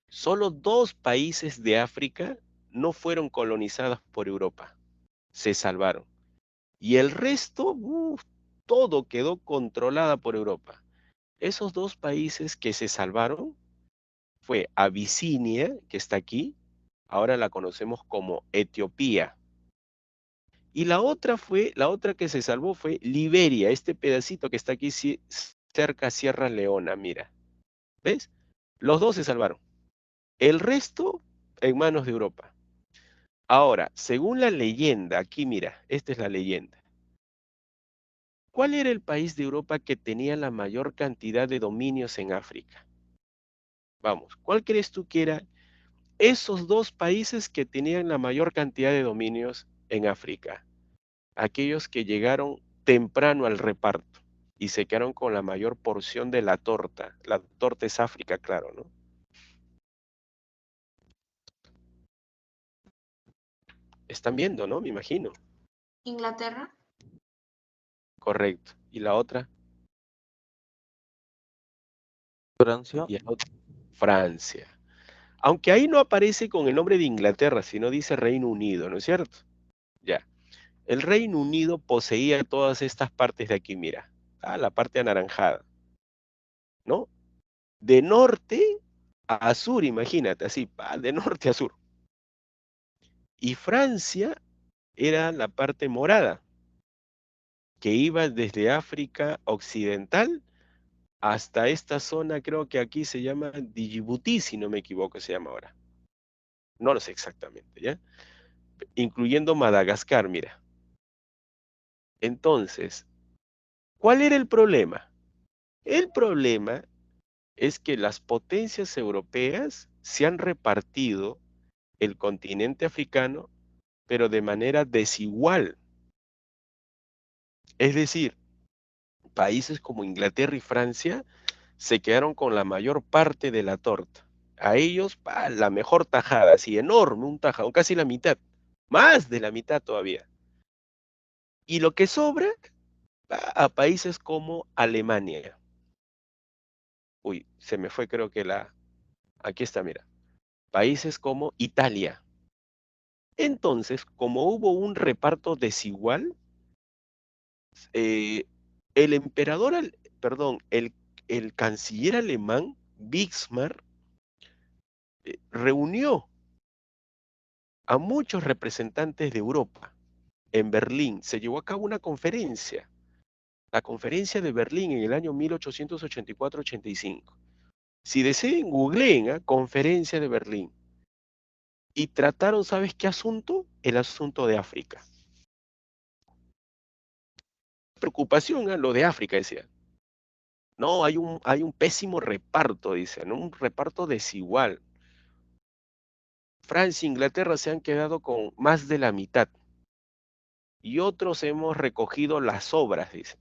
Solo 2 países de África no fueron colonizadas por Europa. Se salvaron. Y el resto, todo quedó controlada por Europa. Esos 2 países que se salvaron fue Abisinia, que está aquí, ahora la conocemos como Etiopía. Y la otra que se salvó fue Liberia, este pedacito que está aquí cerca a Sierra Leona, mira. ¿Ves? Los 2 se salvaron. El resto en manos de Europa. Ahora, según la leyenda, aquí mira, esta es la leyenda. ¿Cuál era el país de Europa que tenía la mayor cantidad de dominios en África? Vamos, ¿cuál crees tú que era esos 2 países que tenían la mayor cantidad de dominios en África? Aquellos que llegaron temprano al reparto y se quedaron con la mayor porción de la torta. La torta es África, claro, ¿no? Están viendo, ¿no? Me imagino. Inglaterra. Correcto. ¿Y la otra? Francia. Y la otra, Francia. Aunque ahí no aparece con el nombre de Inglaterra, sino dice Reino Unido, ¿no es cierto? Ya. El Reino Unido poseía todas estas partes de aquí, mira. La parte anaranjada, ¿no? De norte a sur, imagínate, así, de norte a sur. Y Francia era la parte morada, que iba desde África Occidental hasta esta zona, creo que aquí se llama Djibouti, si no me equivoco, se llama ahora. No lo sé exactamente, ¿ya? Incluyendo Madagascar, mira. Entonces, ¿cuál era el problema? El problema es que las potencias europeas se han repartido el continente africano, pero de manera desigual. Es decir, países como Inglaterra y Francia se quedaron con la mayor parte de la torta. A ellos, la mejor tajada, así enorme, un tajadón, casi la mitad, más de la mitad todavía. Y lo que sobra va a países como Alemania. Uy, se me fue creo que aquí está, mira. Países como Italia. Entonces, como hubo un reparto desigual, eh, el emperador, perdón, el canciller alemán, Bismarck, reunió a muchos representantes de Europa en Berlín. Se llevó a cabo una conferencia, la conferencia de Berlín en el año 1884-85. Si deseen, googleen, conferencia de Berlín. Y trataron, ¿sabes qué asunto? El asunto de África. Preocupación, lo de África, decía. No, hay un pésimo reparto, dicen, un reparto desigual. Francia e Inglaterra se han quedado con más de la mitad. Y otros hemos recogido las sobras, dicen.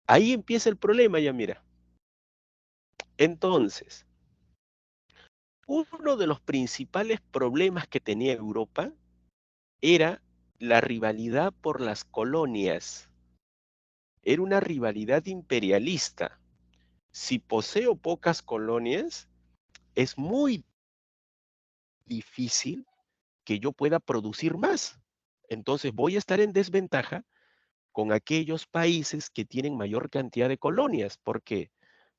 Ahí empieza el problema, ya mira. Entonces, uno de los principales problemas que tenía Europa era la rivalidad por las colonias. Era una rivalidad imperialista. Si poseo pocas colonias, es muy difícil que yo pueda producir más. Entonces voy a estar en desventaja con aquellos países que tienen mayor cantidad de colonias. ¿Por qué?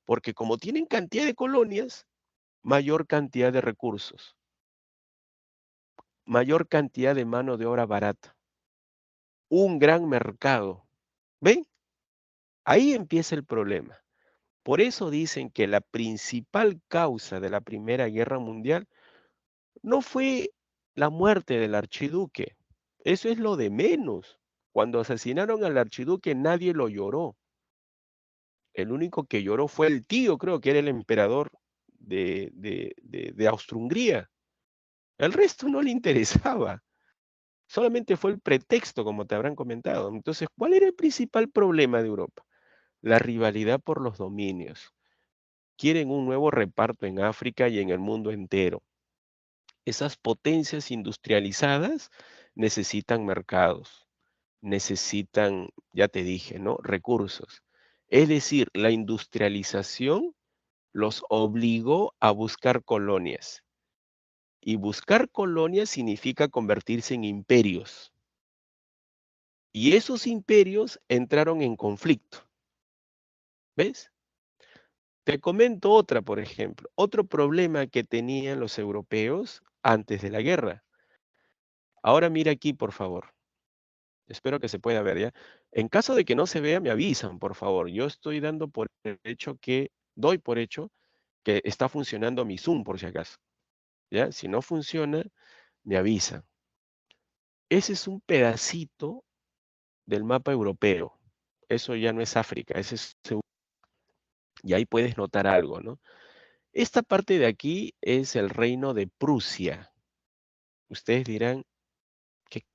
Porque como tienen cantidad de colonias, mayor cantidad de recursos, mayor cantidad de mano de obra barata, un gran mercado. ¿Ven? Ahí empieza el problema. Por eso dicen que la principal causa de la Primera Guerra Mundial no fue la muerte del archiduque. Eso es lo de menos. Cuando asesinaron al archiduque nadie lo lloró. El único que lloró fue el tío, creo que era el emperador de Austria-Hungría. El resto no le interesaba. Solamente fue el pretexto, como te habrán comentado. Entonces, ¿cuál era el principal problema de Europa? La rivalidad por los dominios. quieren un nuevo reparto en África y en el mundo entero. Esas potencias industrializadas necesitan mercados, necesitan, ya te dije, ¿no? Recursos. Es decir, la industrialización los obligó a buscar colonias. Y buscar colonias significa convertirse en imperios. Y esos imperios entraron en conflicto. ¿Ves? Te comento otra, por ejemplo. Otro problema que tenían los europeos antes de la guerra. Ahora mira aquí, por favor. Espero que se pueda ver, ¿ya? En caso de que no se vea, me avisan, por favor. Yo estoy dando por hecho doy por hecho que está funcionando mi Zoom, por si acaso. ¿Ya? Si no funciona, me avisan. Ese es un pedacito del mapa europeo. Eso ya no es África, ese es Europa. Y ahí puedes notar algo, ¿no? Esta parte de aquí es el reino de Prusia. Ustedes dirán,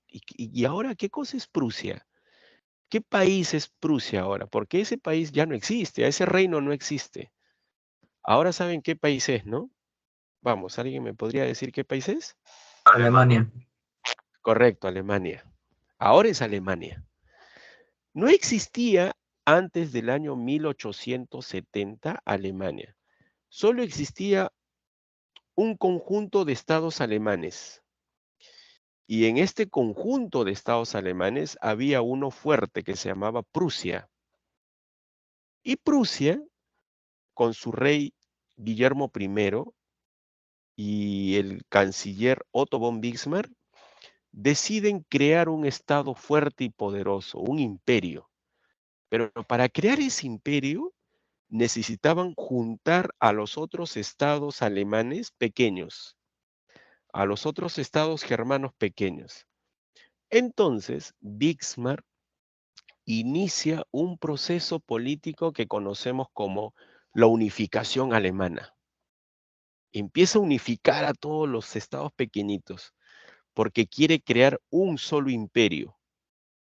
¿y ahora qué cosa es Prusia? ¿Qué país es Prusia ahora? Porque ese país ya no existe, ese reino no existe. Ahora saben qué país es, ¿no? Vamos, ¿alguien me podría decir qué país es? Alemania. Correcto, Alemania. Ahora es Alemania. No existía antes del año 1870 Alemania. Solo existía un conjunto de estados alemanes. Y en este conjunto de estados alemanes había uno fuerte que se llamaba Prusia. Y Prusia, con su rey Guillermo I y el canciller Otto von Bismarck, deciden crear un estado fuerte y poderoso, un imperio. Pero para crear ese imperio necesitaban juntar a los otros estados alemanes pequeños, a los otros estados germanos pequeños. Entonces, Bismarck inicia un proceso político que conocemos como la unificación alemana. Empieza a unificar a todos los estados pequeñitos porque quiere crear un solo imperio,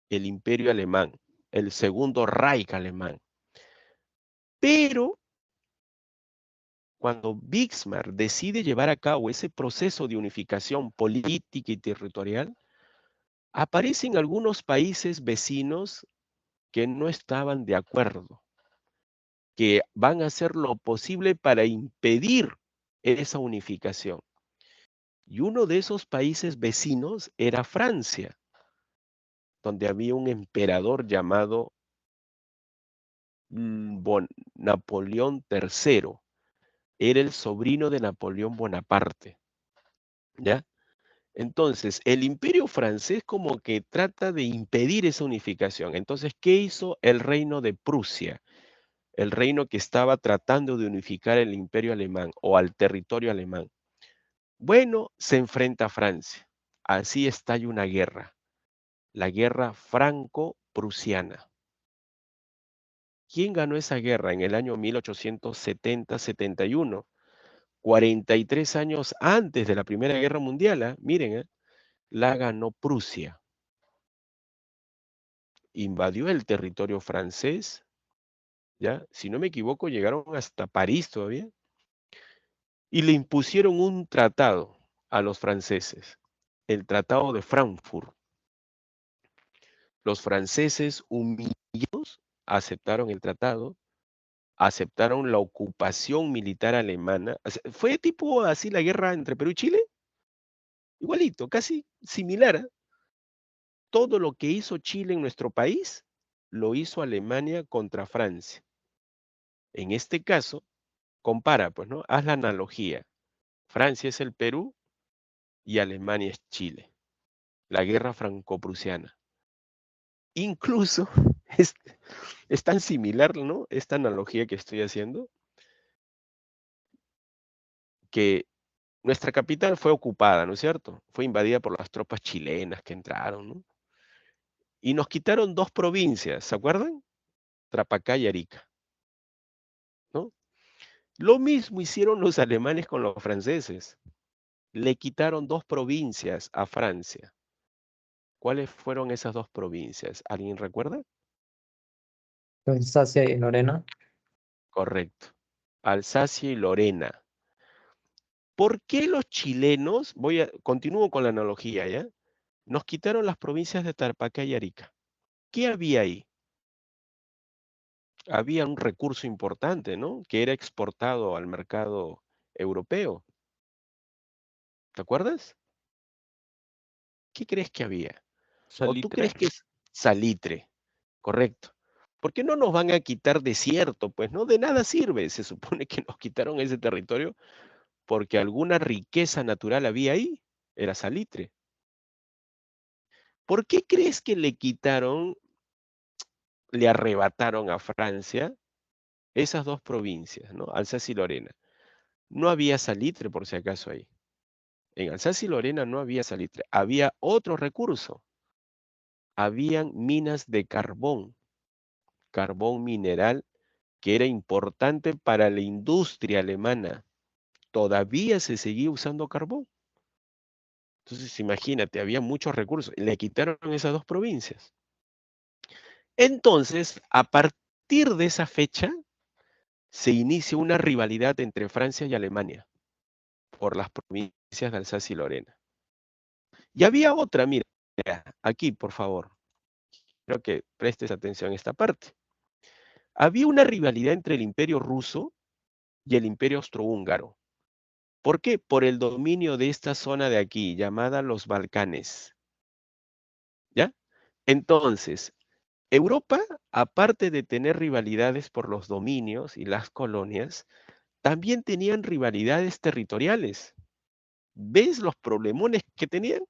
el imperio alemán, el segundo Reich alemán. Pero cuando Bismarck decide llevar a cabo ese proceso de unificación política y territorial, aparecen algunos países vecinos que no estaban de acuerdo, que van a hacer lo posible para impedir esa unificación. Y uno de esos países vecinos era Francia, donde había un emperador llamado Napoleón III. Era el sobrino de Napoleón Bonaparte, ¿ya? Entonces, el imperio francés como que trata de impedir esa unificación. Entonces, ¿qué hizo el reino de Prusia? El reino que estaba tratando de unificar el imperio alemán o al territorio alemán. Bueno, se enfrenta a Francia. Así estalla una guerra, la guerra franco-prusiana. ¿Quién ganó esa guerra en el año 1870-71? 43 años antes de la Primera Guerra Mundial, miren, la ganó Prusia. Invadió el territorio francés, ¿ya? Si no me equivoco, llegaron hasta París todavía, y le impusieron un tratado a los franceses, el Tratado de Frankfurt. Los franceses humillados aceptaron el tratado, aceptaron la ocupación militar alemana. Fue tipo así la guerra entre Perú y Chile, igualito, casi similar, ¿eh? Todo lo que hizo Chile en nuestro país, lo hizo Alemania contra Francia. En este caso, compara, pues, ¿no? Haz la analogía. Francia es el Perú y Alemania es Chile. La guerra franco-prusiana. Incluso es tan similar, ¿no? Esta analogía que estoy haciendo, que nuestra capital fue ocupada, ¿no es cierto? Fue invadida por las tropas chilenas que entraron, ¿no? Y nos quitaron dos provincias, ¿se acuerdan? Trapacá y Arica, ¿no? Lo mismo hicieron los alemanes con los franceses. Le quitaron dos provincias a Francia. ¿Cuáles fueron esas dos provincias? ¿Alguien recuerda? Alsacia y Lorena. Correcto. Alsacia y Lorena. ¿Por qué los chilenos, continúo con la analogía, ¿ya? Nos quitaron las provincias de Tarapacá y Arica? ¿Qué había ahí? Había un recurso importante, ¿no? Que era exportado al mercado europeo. ¿Te acuerdas? ¿Qué crees que había? ¿O tú Salitre. crees que es salitre? Correcto. ¿Por qué no nos van a quitar desierto? Pues no, de nada sirve. Se supone que nos quitaron ese territorio porque alguna riqueza natural había ahí. Era salitre. ¿Por qué crees que le arrebataron a Francia esas dos provincias, ¿no? Alsacia y Lorena? No había salitre, por si acaso, ahí. En Alsacia y Lorena no había salitre. Había otro recurso. Habían minas de carbón mineral, que era importante para la industria alemana. Todavía se seguía usando carbón. Entonces, imagínate, había muchos recursos. Le quitaron esas dos provincias. Entonces, a partir de esa fecha, se inicia una rivalidad entre Francia y Alemania por las provincias de Alsacia y Lorena. Y había otra, mira, aquí, por favor. Creo que prestes atención a esta parte. Había una rivalidad entre el Imperio ruso y el Imperio austrohúngaro. ¿Por qué? Por el dominio de esta zona de aquí, llamada los Balcanes. ¿Ya? Entonces, Europa, aparte de tener rivalidades por los dominios y las colonias, también tenían rivalidades territoriales. ¿Ves los problemones que tenían?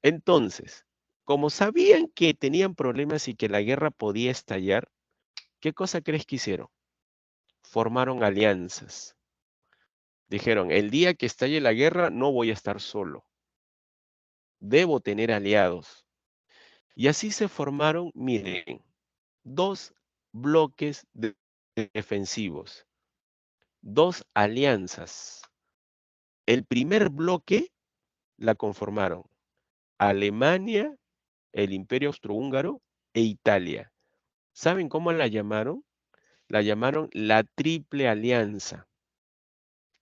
Entonces, como sabían que tenían problemas y que la guerra podía estallar, ¿qué cosa crees que hicieron? Formaron alianzas. Dijeron, el día que estalle la guerra no voy a estar solo. Debo tener aliados. Y así se formaron, miren, dos bloques defensivos, dos alianzas. El primer bloque la conformaron Alemania, el Imperio Austrohúngaro e Italia. ¿Saben cómo la llamaron? La llamaron la Triple Alianza.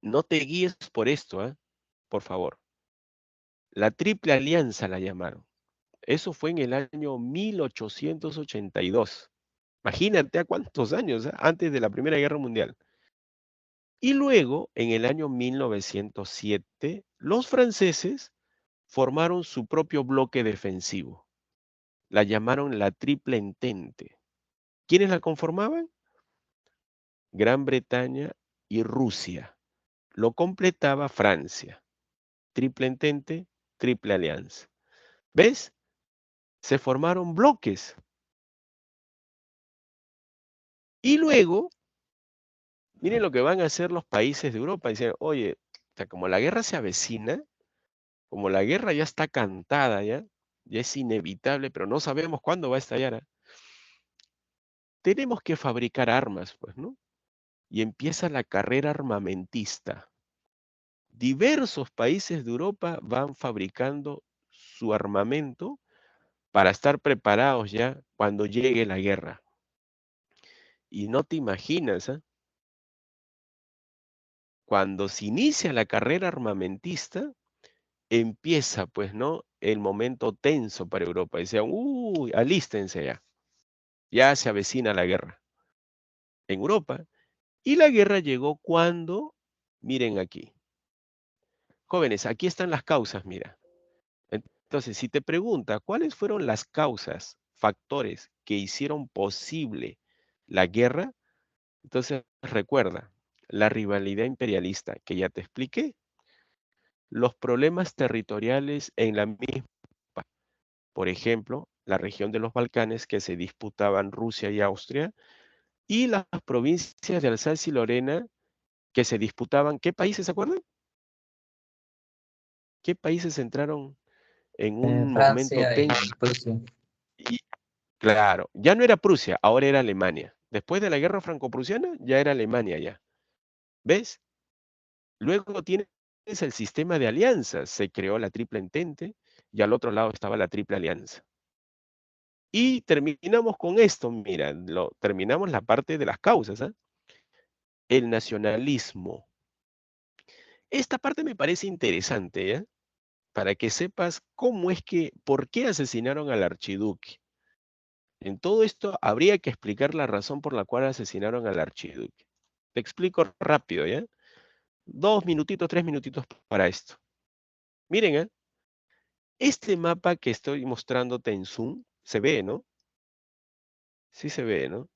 No te guíes por esto, ¿eh? Por favor. La Triple Alianza la llamaron. Eso fue en el año 1882. Imagínate a cuántos años, ¿eh? Antes de la Primera Guerra Mundial. Y luego, en el año 1907, los franceses formaron su propio bloque defensivo. La llamaron la Triple Entente. ¿Quiénes la conformaban? Gran Bretaña y Rusia. Lo completaba Francia. Triple Entente, Triple Alianza. ¿Ves? Se formaron bloques. Y luego, miren lo que van a hacer los países de Europa. Dicen, oye, o sea, como la guerra se avecina, como la guerra ya está cantada, ya es inevitable, pero no sabemos cuándo va a estallar. Tenemos que fabricar armas, pues, ¿no? Y empieza la carrera armamentista. Diversos países de Europa van fabricando su armamento para estar preparados ya cuando llegue la guerra. Y no te imaginas, ¿eh? Cuando se inicia la carrera armamentista, empieza, pues, ¿no? El momento tenso para Europa. Decían, uy, alístense ya. Ya se avecina la guerra en Europa. Y la guerra llegó cuando, miren aquí. Jóvenes, aquí están las causas, mira. Entonces, si te pregunta, ¿cuáles fueron las causas, factores que hicieron posible la guerra? Entonces, recuerda, la rivalidad imperialista que ya te expliqué, los problemas territoriales en la misma, por ejemplo, la región de los Balcanes que se disputaban Rusia y Austria, y las provincias de Alsacia y Lorena que se disputaban, ¿qué países se acuerdan? ¿Qué países entraron en un momento Francia y tenso? Rusia. Y claro, ya no era Prusia, ahora era Alemania. Después de la guerra franco-prusiana, ya era Alemania ya. ¿Ves? Luego tienes el sistema de alianzas. Se creó la Triple Entente y al otro lado estaba la Triple Alianza. Y terminamos con esto, mira, terminamos la parte de las causas. ¿Eh? el nacionalismo. Esta parte me parece interesante, ¿ya? Para que sepas por qué asesinaron al archiduque. En todo esto habría que explicar la razón por la cual asesinaron al archiduque. Te explico rápido, ¿ya? 2 minutitos, 3 minutitos para esto. Miren, ¿eh? Este mapa que estoy mostrándote en Zoom, se ve, ¿no? Sí se ve, ¿no?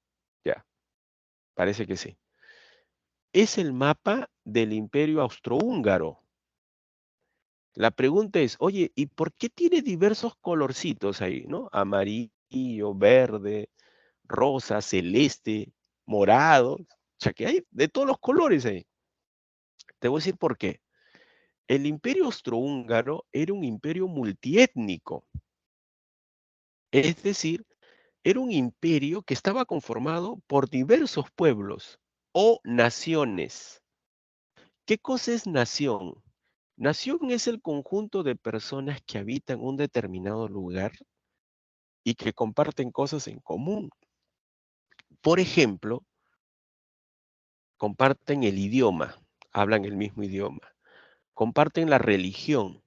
Ya, parece que sí. Es el mapa del Imperio Austrohúngaro. La pregunta es, oye, ¿y por qué tiene diversos colorcitos ahí, ¿no? Amarillo, verde, rosa, celeste, morado. O sea, que hay de todos los colores ahí. Te voy a decir por qué. El Imperio Austrohúngaro era un imperio multiétnico. Es decir, era un imperio que estaba conformado por diversos pueblos o naciones. ¿Qué cosa es nación? Nación es el conjunto de personas que habitan un determinado lugar y que comparten cosas en común. Por ejemplo, comparten el idioma, hablan el mismo idioma, comparten la religión,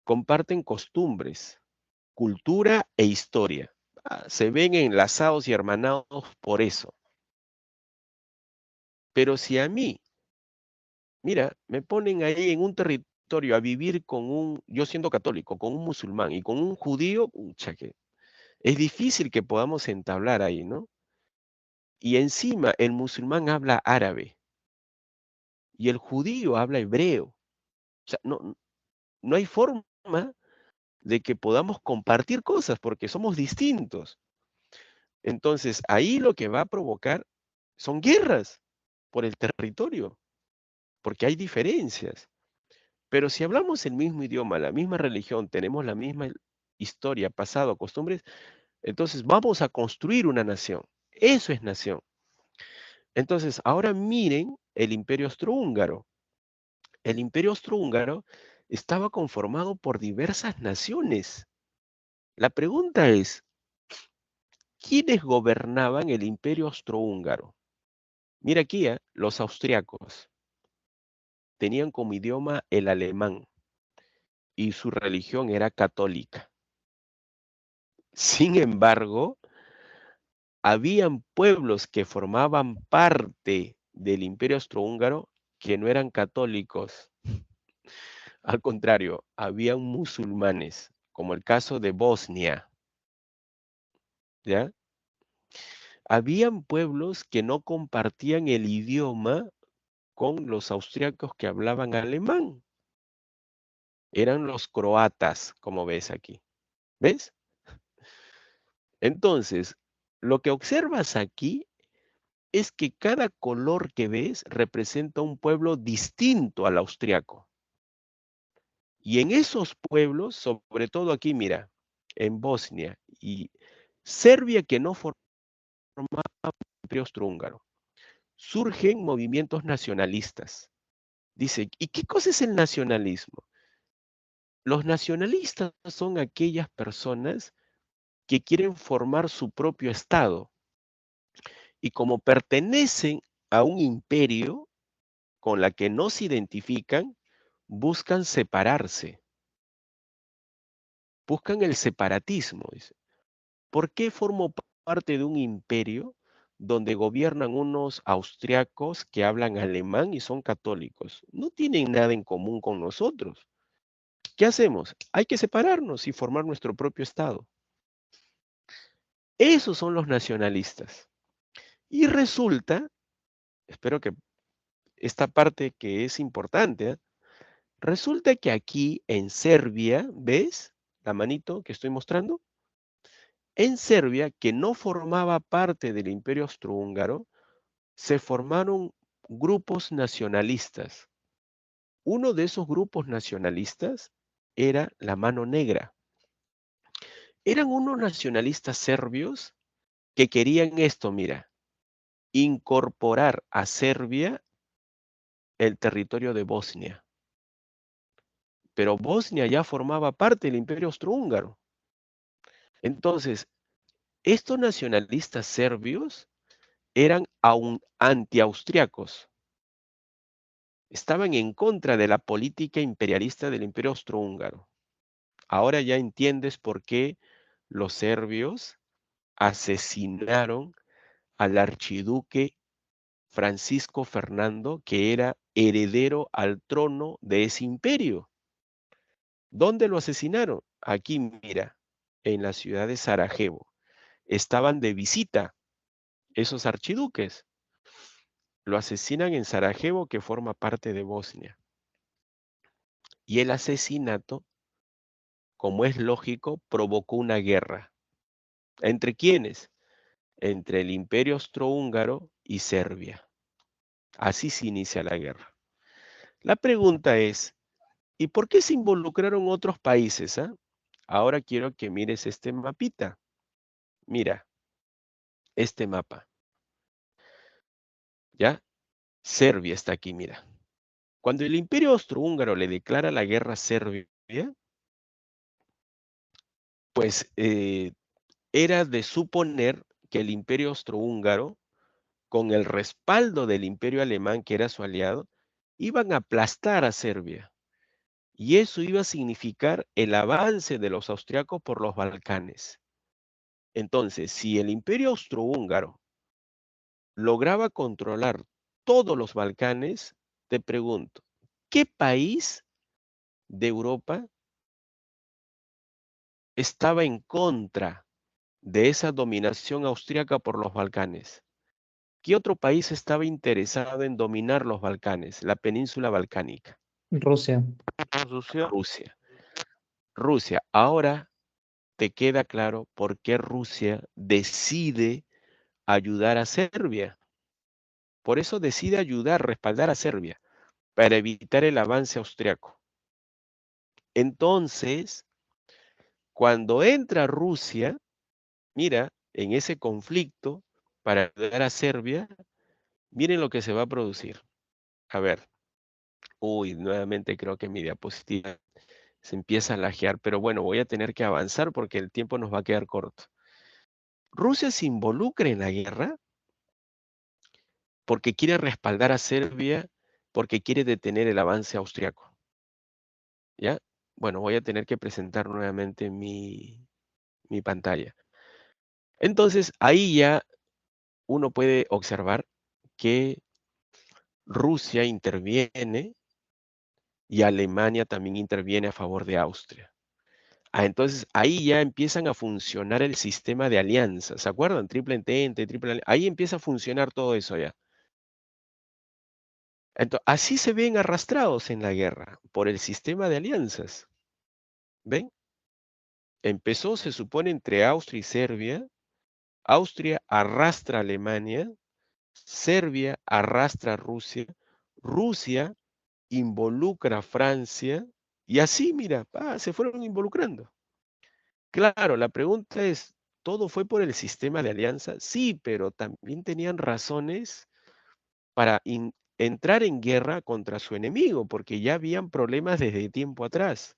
comparten costumbres, cultura e historia. Se ven enlazados y hermanados por eso. Pero si a mí, mira, me ponen ahí en un territorio a vivir yo siendo católico, con un musulmán y con un judío, pucha, que es difícil que podamos entablar ahí, ¿no? Y encima el musulmán habla árabe y el judío habla hebreo. O sea, no hay forma de que podamos compartir cosas porque somos distintos. Entonces, ahí lo que va a provocar son guerras por el territorio, porque hay diferencias. Pero si hablamos el mismo idioma, la misma religión, tenemos la misma historia, pasado, costumbres, entonces vamos a construir una nación. Eso es nación. Entonces, ahora miren el Imperio Austrohúngaro. El Imperio Austrohúngaro estaba conformado por diversas naciones. La pregunta es, ¿quiénes gobernaban el Imperio Austrohúngaro? Mira aquí, los austriacos tenían como idioma el alemán y su religión era católica. Sin embargo, habían pueblos que formaban parte del Imperio Austrohúngaro que no eran católicos. Al contrario, habían musulmanes, como el caso de Bosnia, ¿ya? Habían pueblos que no compartían el idioma con los austriacos que hablaban alemán. Eran los croatas, como ves aquí. ¿Ves? Entonces, lo que observas aquí es que cada color que ves representa un pueblo distinto al austriaco. Y en esos pueblos, sobre todo aquí, mira, en Bosnia y Serbia, que no formaba el Imperio Austrohúngaro, surgen movimientos nacionalistas. Dice, ¿y qué cosa es el nacionalismo? Los nacionalistas son aquellas personas que quieren formar su propio Estado y como pertenecen a un imperio con la que no se identifican, buscan separarse, buscan el separatismo. Dice. ¿Por qué formo parte de un imperio donde gobiernan unos austriacos que hablan alemán y son católicos? No tienen nada en común con nosotros. ¿Qué hacemos? Hay que separarnos y formar nuestro propio Estado. Esos son los nacionalistas. Y resulta, espero que esta parte que es importante, resulta que aquí en Serbia, ¿ves la manito que estoy mostrando? En Serbia, que no formaba parte del Imperio Austrohúngaro, se formaron grupos nacionalistas. Uno de esos grupos nacionalistas era la Mano Negra. Eran unos nacionalistas serbios que querían esto, mira, incorporar a Serbia el territorio de Bosnia. Pero Bosnia ya formaba parte del Imperio Austrohúngaro. Entonces, estos nacionalistas serbios eran aún antiaustriacos. Estaban en contra de la política imperialista del Imperio Austrohúngaro. Ahora ya entiendes por qué los serbios asesinaron al archiduque Francisco Fernando, que era heredero al trono de ese imperio. ¿Dónde lo asesinaron? Aquí, mira, en la ciudad de Sarajevo. Estaban de visita esos archiduques. Lo asesinan en Sarajevo, que forma parte de Bosnia. Y el asesinato, como es lógico, provocó una guerra. ¿Entre quiénes? Entre el Imperio Austrohúngaro y Serbia. Así se inicia la guerra. La pregunta es, ¿y por qué se involucraron otros países? Ahora quiero que mires este mapita. Mira, este mapa. ¿Ya? Serbia está aquí, mira. Cuando el Imperio Austrohúngaro le declara la guerra a Serbia, pues era de suponer que el Imperio Austrohúngaro, con el respaldo del Imperio Alemán, que era su aliado, iban a aplastar a Serbia. Y eso iba a significar el avance de los austriacos por los Balcanes. Entonces, si el Imperio Austrohúngaro lograba controlar todos los Balcanes, te pregunto, ¿qué país de Europa estaba en contra de esa dominación austriaca por los Balcanes? ¿Qué otro país estaba interesado en dominar los Balcanes, la península balcánica? Rusia. Rusia. Rusia. Rusia. Ahora te queda claro por qué Rusia decide ayudar a Serbia. Por eso decide ayudar, respaldar a Serbia, para evitar el avance austriaco. Entonces, cuando entra Rusia, mira, en ese conflicto, para ayudar a Serbia, miren lo que se va a producir. A ver, nuevamente creo que mi diapositiva se empieza a lajear, pero bueno, voy a tener que avanzar porque el tiempo nos va a quedar corto. Rusia se involucra en la guerra porque quiere respaldar a Serbia, porque quiere detener el avance austriaco. ¿Ya? Bueno, voy a tener que presentar nuevamente mi pantalla. Entonces, ahí ya uno puede observar que Rusia interviene y Alemania también interviene a favor de Austria. Entonces, ahí ya empiezan a funcionar el sistema de alianzas. ¿Se acuerdan? Triple entente, ahí empieza a funcionar todo eso ya. Entonces, así se ven arrastrados en la guerra por el sistema de alianzas. ¿Ven? Empezó, se supone, entre Austria y Serbia. Austria arrastra a Alemania. Serbia arrastra a Rusia. Rusia involucra a Francia. Y así, mira, se fueron involucrando. Claro, la pregunta es, ¿todo fue por el sistema de alianza? Sí, pero también tenían razones para entrar en guerra contra su enemigo, porque ya habían problemas desde tiempo atrás.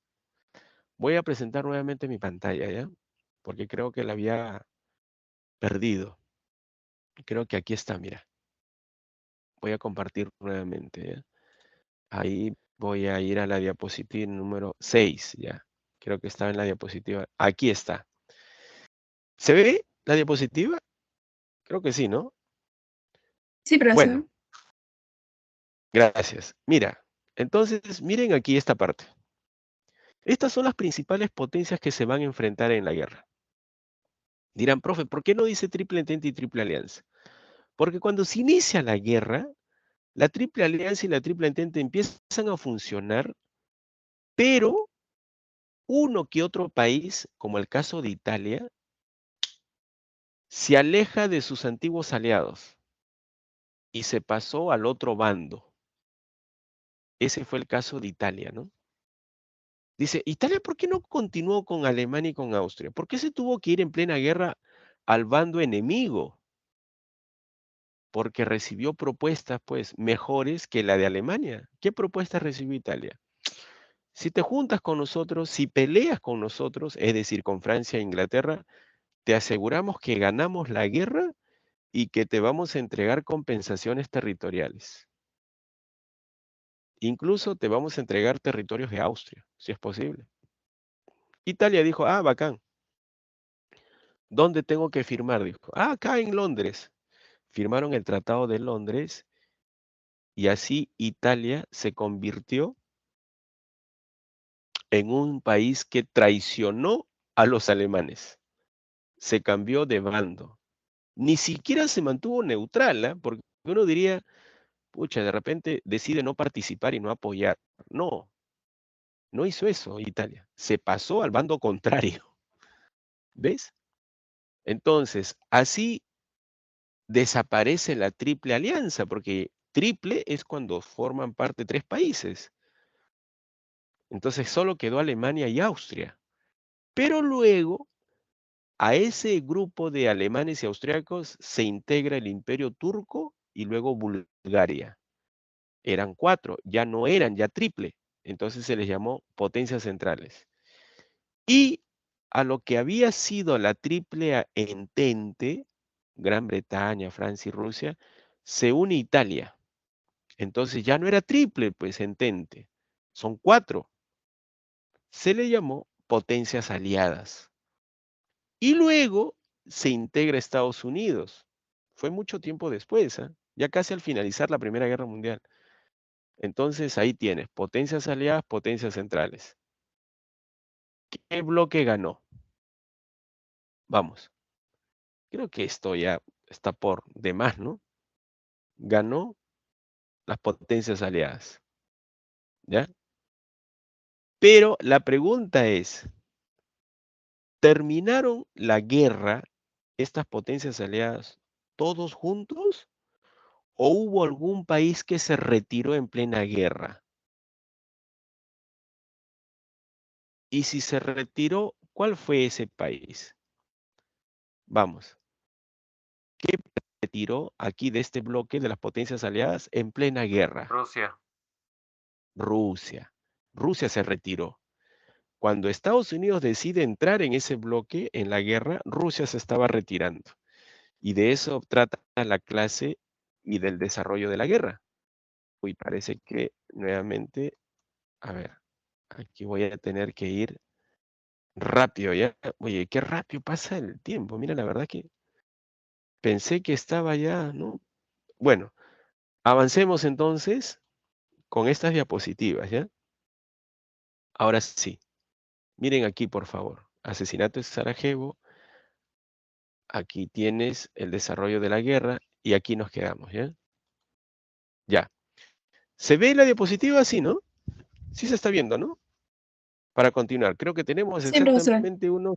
Voy a presentar nuevamente mi pantalla, ¿ya? Porque creo que la había perdido. Creo que aquí está, mira. Voy a compartir nuevamente, ¿ya? Ahí voy a ir a la diapositiva número 6, ¿ya? Creo que estaba en la diapositiva. Aquí está. ¿Se ve la diapositiva? Creo que sí, ¿no? Sí, profesor. Bueno, gracias. Mira, entonces miren aquí esta parte. Estas son las principales potencias que se van a enfrentar en la guerra. Dirán, profe, ¿por qué no dice triple entente y triple alianza? Porque cuando se inicia la guerra, la triple alianza y la triple entente empiezan a funcionar, pero uno que otro país, como el caso de Italia, se aleja de sus antiguos aliados y se pasó al otro bando. Ese fue el caso de Italia, ¿no? Dice, Italia, ¿por qué no continuó con Alemania y con Austria? ¿Por qué se tuvo que ir en plena guerra al bando enemigo? Porque recibió propuestas, pues, mejores que la de Alemania. ¿Qué propuestas recibió Italia? Si te juntas con nosotros, si peleas con nosotros, es decir, con Francia e Inglaterra, te aseguramos que ganamos la guerra y que te vamos a entregar compensaciones territoriales. Incluso te vamos a entregar territorios de Austria, si es posible. Italia dijo, ah, bacán. ¿Dónde tengo que firmar? Dijo, ah, acá en Londres. Firmaron el Tratado de Londres y así Italia se convirtió en un país que traicionó a los alemanes. Se cambió de bando. Ni siquiera se mantuvo neutral, ¿eh? Porque uno diría, pucha, de repente decide no participar y no apoyar. No, no hizo eso Italia. Se pasó al bando contrario. ¿Ves? Entonces, así desaparece la triple alianza, porque triple es cuando forman parte tres países. Entonces solo quedó Alemania y Austria. Pero luego a ese grupo de alemanes y austriacos se integra el Imperio Turco y luego Bulgaria. Eran cuatro, ya no eran ya triple. Entonces se les llamó potencias centrales. Y a lo que había sido la triple entente, Gran Bretaña, Francia y Rusia, se une Italia. Entonces ya no era triple, pues entente. Son cuatro. Se le llamó potencias aliadas. Y luego se integra Estados Unidos. Fue mucho tiempo después, ¿eh? Ya casi al finalizar la Primera Guerra Mundial. Entonces ahí tienes potencias aliadas, potencias centrales. ¿Qué bloque ganó? Vamos. Creo que esto ya está por demás, ¿no? Ganó las potencias aliadas. ¿Ya? Pero la pregunta es, ¿terminaron la guerra estas potencias aliadas todos juntos? ¿O hubo algún país que se retiró en plena guerra? Y si se retiró, ¿cuál fue ese país? Vamos. ¿Qué se retiró aquí de este bloque de las potencias aliadas en plena guerra? Rusia. Rusia. Rusia se retiró. Cuando Estados Unidos decide entrar en ese bloque, en la guerra, Rusia se estaba retirando. Y de eso trata la clase y del desarrollo de la guerra. Uy, parece que nuevamente, a ver, aquí voy a tener que ir rápido ya. Oye, qué rápido pasa el tiempo. Mira, la verdad que pensé que estaba ya, ¿no? Bueno, avancemos entonces con estas diapositivas, ¿ya? Ahora sí, miren aquí, por favor. Asesinato de Sarajevo. Aquí tienes el desarrollo de la guerra y aquí nos quedamos, ¿ya? Ya. ¿Se ve la diapositiva? Sí, ¿no? Sí se está viendo, ¿no? Para continuar, creo que tenemos Sí, profesor. exactamente unos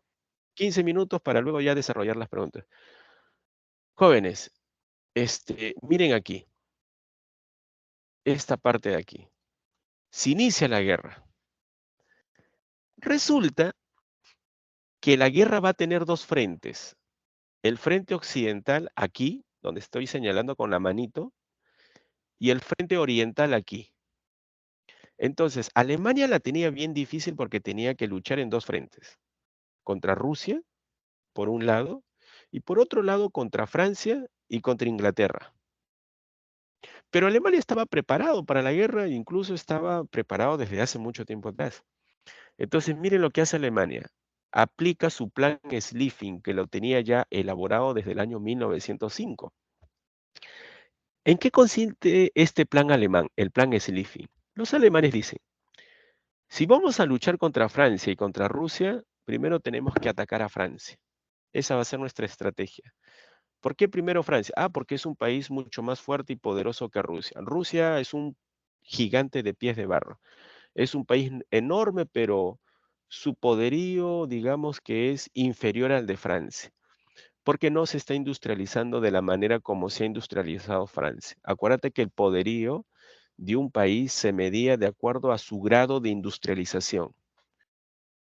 15 minutos para luego ya desarrollar las preguntas. Jóvenes, miren aquí, esta parte de aquí. Se inicia la guerra. Resulta que la guerra va a tener dos frentes. El frente occidental aquí, donde estoy señalando con la manito, y el frente oriental aquí. Entonces, Alemania la tenía bien difícil porque tenía que luchar en dos frentes. Contra Rusia, por un lado, y por otro lado contra Francia y contra Inglaterra. Pero Alemania estaba preparado para la guerra e incluso estaba preparado desde hace mucho tiempo atrás. Entonces, miren lo que hace Alemania. Aplica su plan Schlieffen, que lo tenía ya elaborado desde el año 1905. ¿En qué consiste este plan alemán, el plan Schlieffen? Los alemanes dicen, si vamos a luchar contra Francia y contra Rusia, primero tenemos que atacar a Francia. Esa va a ser nuestra estrategia. ¿Por qué primero Francia? Ah, porque es un país mucho más fuerte y poderoso que Rusia. Rusia es un gigante de pies de barro. Es un país enorme, pero su poderío, digamos que es inferior al de Francia, porque no se está industrializando de la manera como se ha industrializado Francia. Acuérdate que el poderío de un país se medía de acuerdo a su grado de industrialización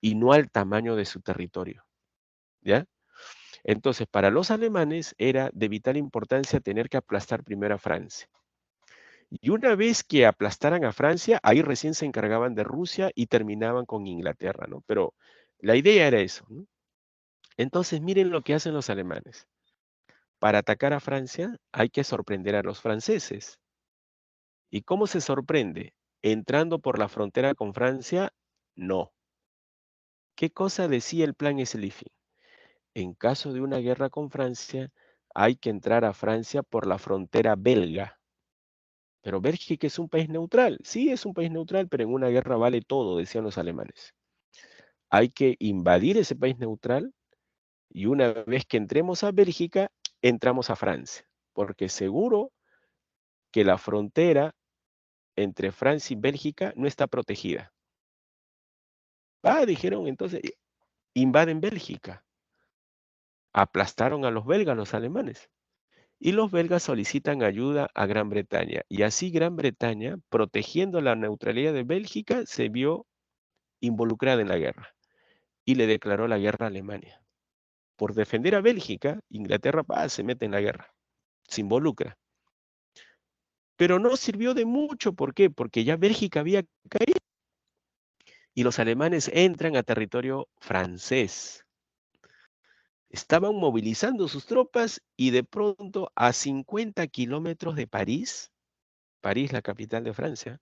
y no al tamaño de su territorio, ¿ya? Entonces, para los alemanes era de vital importancia tener que aplastar primero a Francia. Y una vez que aplastaran a Francia, ahí recién se encargaban de Rusia y terminaban con Inglaterra, ¿no? Pero la idea era eso, ¿no? Entonces, miren lo que hacen los alemanes. para atacar a Francia hay que sorprender a los franceses. ¿Y cómo se sorprende? ¿Entrando por la frontera con Francia? No. ¿Qué cosa decía el plan Schlieffen? En caso de una guerra con Francia, hay que entrar a Francia por la frontera belga. Pero Bélgica es un país neutral. Sí, es un país neutral, pero en una guerra vale todo, decían los alemanes. Hay que invadir ese país neutral y una vez que entremos a Bélgica, entramos a Francia. Porque seguro que la frontera entre Francia y Bélgica no está protegida. Dijeron entonces, invaden Bélgica. Aplastaron a los belgas, los alemanes. Y los belgas solicitan ayuda a Gran Bretaña. Y así Gran Bretaña, protegiendo la neutralidad de Bélgica, se vio involucrada en la guerra. Y le declaró la guerra a Alemania. Por defender a Bélgica, Inglaterra se mete en la guerra. Se involucra. Pero no sirvió de mucho. ¿Por qué? Porque ya Bélgica había caído. Y los alemanes entran a territorio francés. Estaban movilizando sus tropas y de pronto a 50 kilómetros de París, la capital de Francia,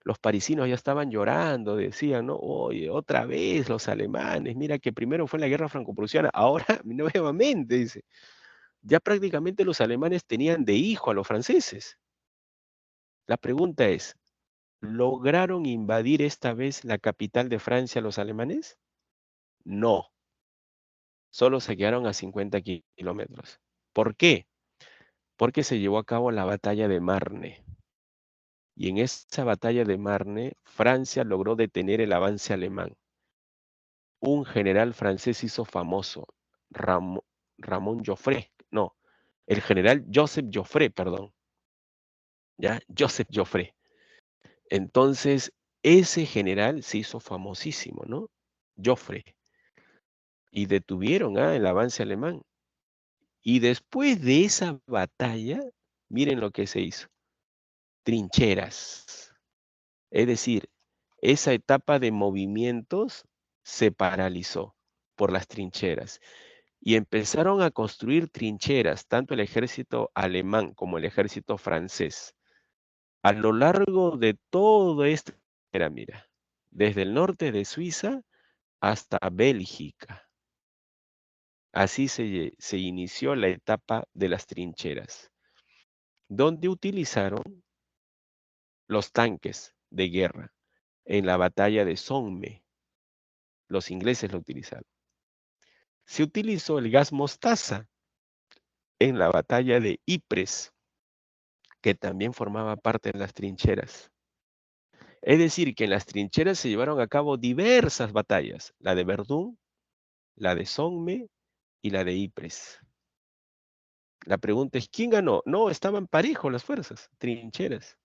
los parisinos ya estaban llorando, decían, ¿no? Oye, otra vez los alemanes, mira que primero fue la guerra franco-prusiana, ahora nuevamente, dice. Ya prácticamente los alemanes tenían de hijo a los franceses. La pregunta es, ¿lograron invadir esta vez la capital de Francia los alemanes? No. Solo se quedaron a 50 kilómetros. ¿Por qué? Porque se llevó a cabo la batalla de Marne. Y en esa batalla de Marne, Francia logró detener el avance alemán. Un general francés hizo famoso, Ramón Joffre, no, el general Joseph Joffre, perdón. ¿Ya? Joseph Joffre. Entonces, ese general se hizo famosísimo, ¿no? Joffre. Y detuvieron el avance alemán. Y después de esa batalla, miren lo que se hizo. Trincheras. Es decir, esa etapa de movimientos se paralizó por las trincheras. Y empezaron a construir trincheras, tanto el ejército alemán como el ejército francés. A lo largo de todo este, mira, desde el norte de Suiza hasta Bélgica. Así se inició la etapa de las trincheras, donde utilizaron los tanques de guerra en la batalla de Somme. Los ingleses lo utilizaron. Se utilizó el gas mostaza en la batalla de Ypres, que también formaba parte de las trincheras. Es decir, que en las trincheras se llevaron a cabo diversas batallas, la de Verdún, la de Somme y la de Ypres. La pregunta es, ¿quién ganó? No, estaban parejos las fuerzas, trincheras.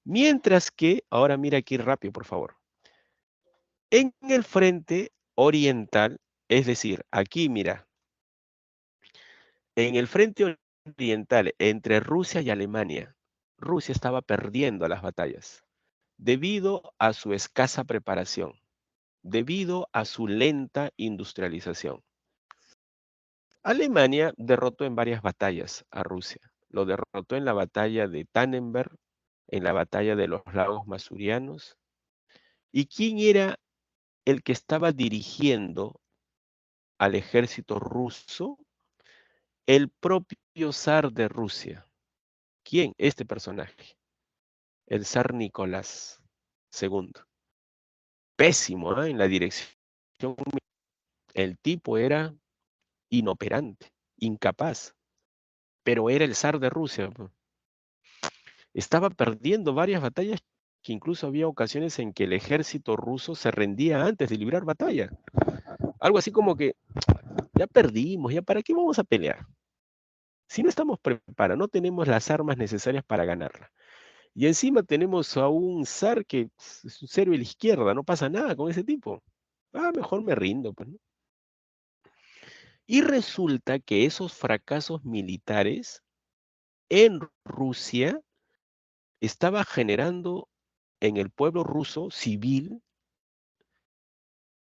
Mientras que, ahora mira aquí rápido, por favor. En el frente oriental, es decir, aquí mira, en el frente oriental entre Rusia y Alemania, Rusia estaba perdiendo las batallas debido a su escasa preparación, debido a su lenta industrialización. Alemania derrotó en varias batallas a Rusia. Lo derrotó en la batalla de Tannenberg, en la batalla de los lagos Masurianos. ¿Y quién era el que estaba dirigiendo al ejército ruso? El propio zar de Rusia. ¿Quién? Este personaje. El zar Nicolás II. Pésimo, en la dirección. El tipo era inoperante, incapaz, pero era el zar de Rusia. Estaba perdiendo varias batallas que incluso había ocasiones en que el ejército ruso se rendía antes de librar batalla. Algo así como que, ya perdimos, ya para qué vamos a pelear. Si no estamos preparados, no tenemos las armas necesarias para ganarla. Y encima tenemos a un zar que es un cero a la izquierda, no pasa nada con ese tipo. Mejor me rindo, pues, ¿no? Y resulta que esos fracasos militares en Rusia estaba generando en el pueblo ruso civil,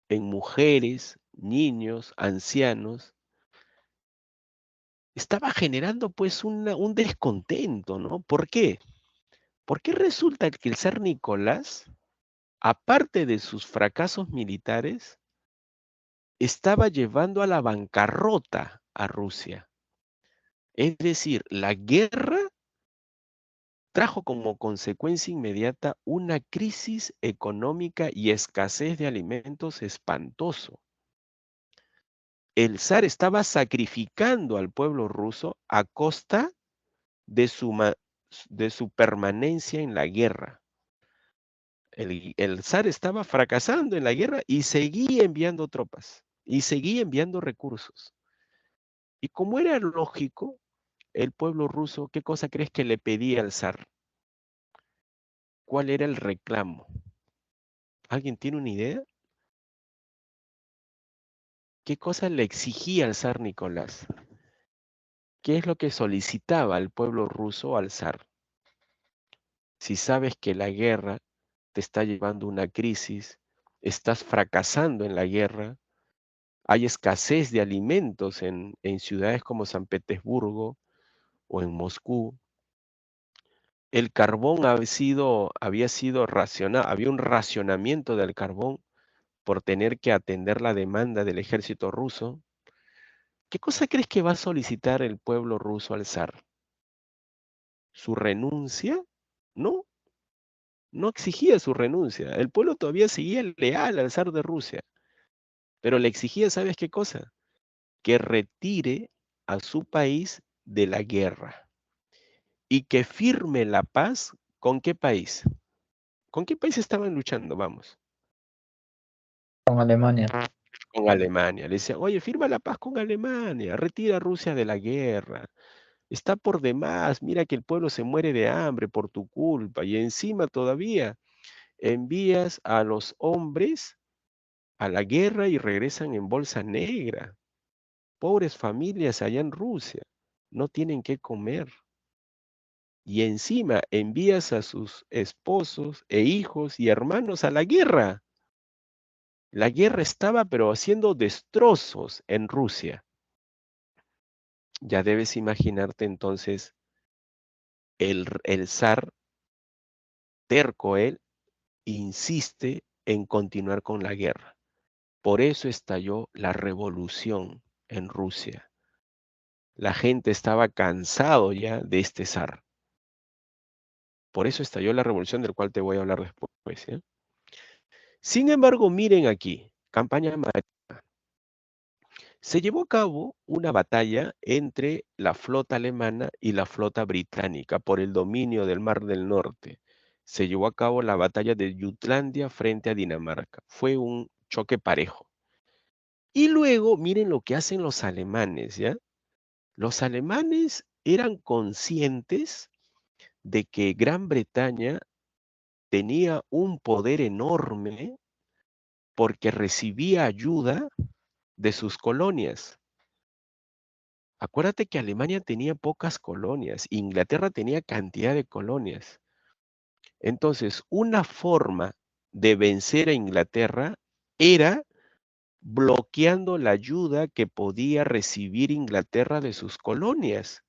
en mujeres, niños, ancianos, estaba generando pues un descontento, ¿no? ¿Por qué? Porque resulta que el zar Nicolás, aparte de sus fracasos militares, estaba llevando a la bancarrota a Rusia. Es decir, la guerra trajo como consecuencia inmediata una crisis económica y escasez de alimentos espantoso. El zar estaba sacrificando al pueblo ruso a costa de su permanencia en la guerra. El zar estaba fracasando en la guerra y seguía enviando tropas y seguía enviando recursos. Y como era lógico, el pueblo ruso, ¿qué cosa crees que le pedía al zar? ¿Cuál era el reclamo? ¿Alguien tiene una idea? ¿Qué cosa le exigía al zar Nicolás? ¿Qué es lo que solicitaba el pueblo ruso al zar? Si sabes que la guerra te está llevando a una crisis, estás fracasando en la guerra, hay escasez de alimentos en ciudades como San Petersburgo o en Moscú. El carbón había sido racionado, había un racionamiento del carbón por tener que atender la demanda del ejército ruso. ¿Qué cosa crees que va a solicitar el pueblo ruso al zar? ¿Su renuncia? No, no exigía su renuncia. El pueblo todavía seguía leal al zar de Rusia, pero le exigía, ¿sabes qué cosa? Que retire a su país de la guerra y que firme la paz. ¿Con qué país? ¿Con qué país estaban luchando? Vamos. Con Alemania. Con Alemania. Le decía, oye, firma la paz con Alemania, retira a Rusia de la guerra. Está por demás, mira que el pueblo se muere de hambre por tu culpa y encima todavía envías a los hombres a la guerra y regresan en bolsa negra. Pobres familias allá en Rusia, no tienen qué comer. Y encima envías a sus esposos e hijos y hermanos a la guerra. La guerra estaba pero haciendo destrozos en Rusia. Ya debes imaginarte entonces el zar, terco él, insiste en continuar con la guerra. Por eso estalló la revolución en Rusia. La gente estaba cansado ya de este zar. Por eso estalló la revolución del cual te voy a hablar después, ¿eh? Sin embargo, miren aquí, campaña marítima. Se llevó a cabo una batalla entre la flota alemana y la flota británica por el dominio del Mar del Norte. Se llevó a cabo la batalla de Jutlandia frente a Dinamarca. Fue un choque parejo. Y luego, miren lo que hacen los alemanes, ¿ya? Los alemanes eran conscientes de que Gran Bretaña tenía un poder enorme porque recibía ayuda de sus colonias. Acuérdate que Alemania tenía pocas colonias, Inglaterra tenía cantidad de colonias. Entonces, una forma de vencer a Inglaterra era bloqueando la ayuda que podía recibir Inglaterra de sus colonias.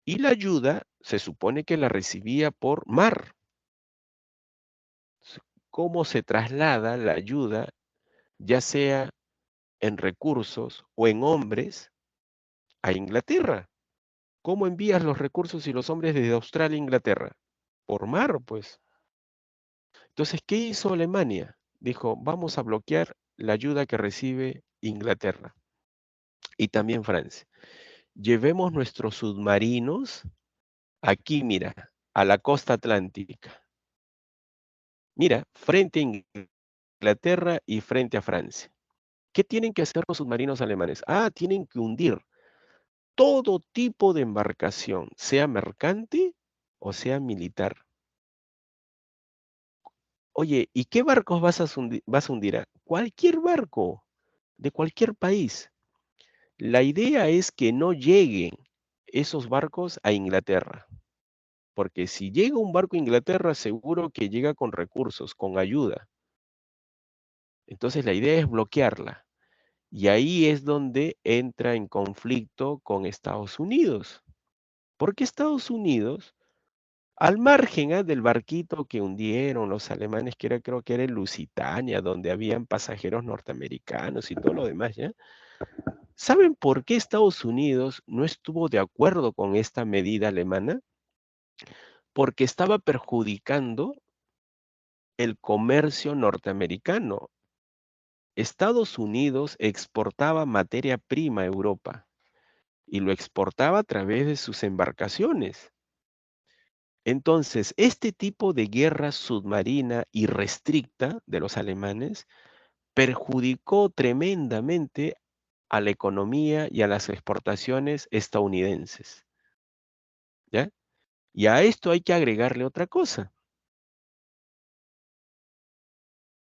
Y la ayuda se supone que la recibía por mar. ¿Cómo se traslada la ayuda, ya sea en recursos o en hombres, a Inglaterra? ¿Cómo envías los recursos y los hombres desde Australia a Inglaterra? Por mar, pues. Entonces, ¿qué hizo Alemania? Dijo, vamos a bloquear la ayuda que recibe Inglaterra y también Francia. Llevemos nuestros submarinos aquí, mira, a la costa atlántica. Mira, frente a Inglaterra y frente a Francia. ¿Qué tienen que hacer los submarinos alemanes? Tienen que hundir todo tipo de embarcación, sea mercante o sea militar. Oye, ¿y qué barcos vas a hundir? Cualquier barco, de cualquier país. La idea es que no lleguen esos barcos a Inglaterra, porque si llega un barco a Inglaterra, seguro que llega con recursos, con ayuda. Entonces la idea es bloquearla. Y ahí es donde entra en conflicto con Estados Unidos. Porque Estados Unidos, al margen del barquito que hundieron los alemanes, que era, creo que era el Lusitania, donde habían pasajeros norteamericanos y todo lo demás, ¿ya? ¿Saben por qué Estados Unidos no estuvo de acuerdo con esta medida alemana? Porque estaba perjudicando el comercio norteamericano. Estados Unidos exportaba materia prima a Europa y lo exportaba a través de sus embarcaciones. Entonces, este tipo de guerra submarina irrestricta de los alemanes perjudicó tremendamente a la economía y a las exportaciones estadounidenses, ¿ya? Y a esto hay que agregarle otra cosa.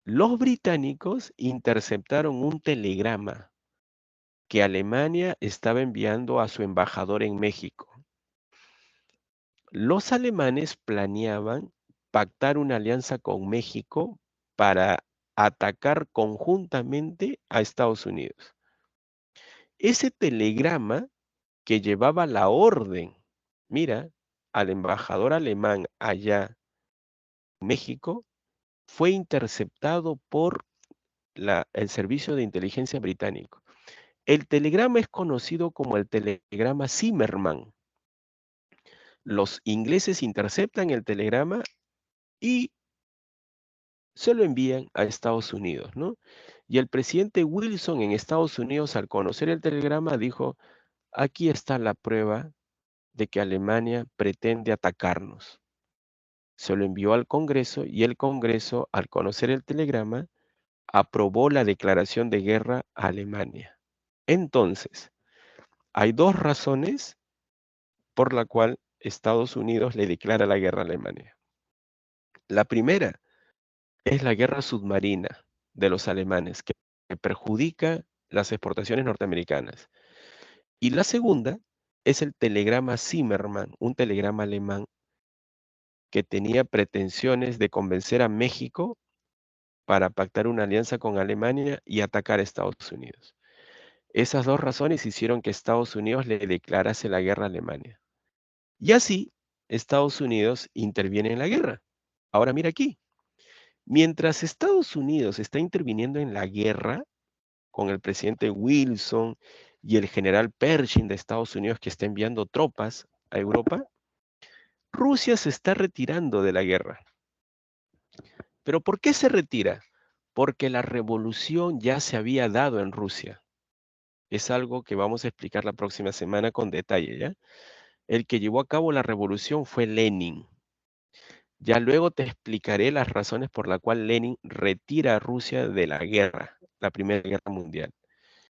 Los británicos interceptaron un telegrama que Alemania estaba enviando a su embajador en México. Los alemanes planeaban pactar una alianza con México para atacar conjuntamente a Estados Unidos. Ese telegrama que llevaba la orden, mira, al embajador alemán allá en México, fue interceptado por el servicio de inteligencia británico. El telegrama es conocido como el telegrama Zimmermann. Los ingleses interceptan el telegrama y se lo envían a Estados Unidos, ¿no? Y el presidente Wilson en Estados Unidos, al conocer el telegrama, dijo, aquí está la prueba de que Alemania pretende atacarnos. Se lo envió al Congreso y el Congreso, al conocer el telegrama, aprobó la declaración de guerra a Alemania. Entonces, hay dos razones por la cual Estados Unidos le declara la guerra a Alemania. La primera es la guerra submarina de los alemanes, que perjudica las exportaciones norteamericanas. Y la segunda es el telegrama Zimmermann, un telegrama alemán que tenía pretensiones de convencer a México para pactar una alianza con Alemania y atacar a Estados Unidos. Esas dos razones hicieron que Estados Unidos le declarase la guerra a Alemania. Y así, Estados Unidos interviene en la guerra. Ahora mira aquí, mientras Estados Unidos está interviniendo en la guerra con el presidente Wilson y el general Pershing de Estados Unidos que está enviando tropas a Europa, Rusia se está retirando de la guerra. ¿Pero por qué se retira? Porque la revolución ya se había dado en Rusia. Es algo que vamos a explicar la próxima semana con detalle, ¿ya? El que llevó a cabo la revolución fue Lenin. Ya luego te explicaré las razones por las cuales Lenin retira a Rusia de la guerra, la Primera Guerra Mundial.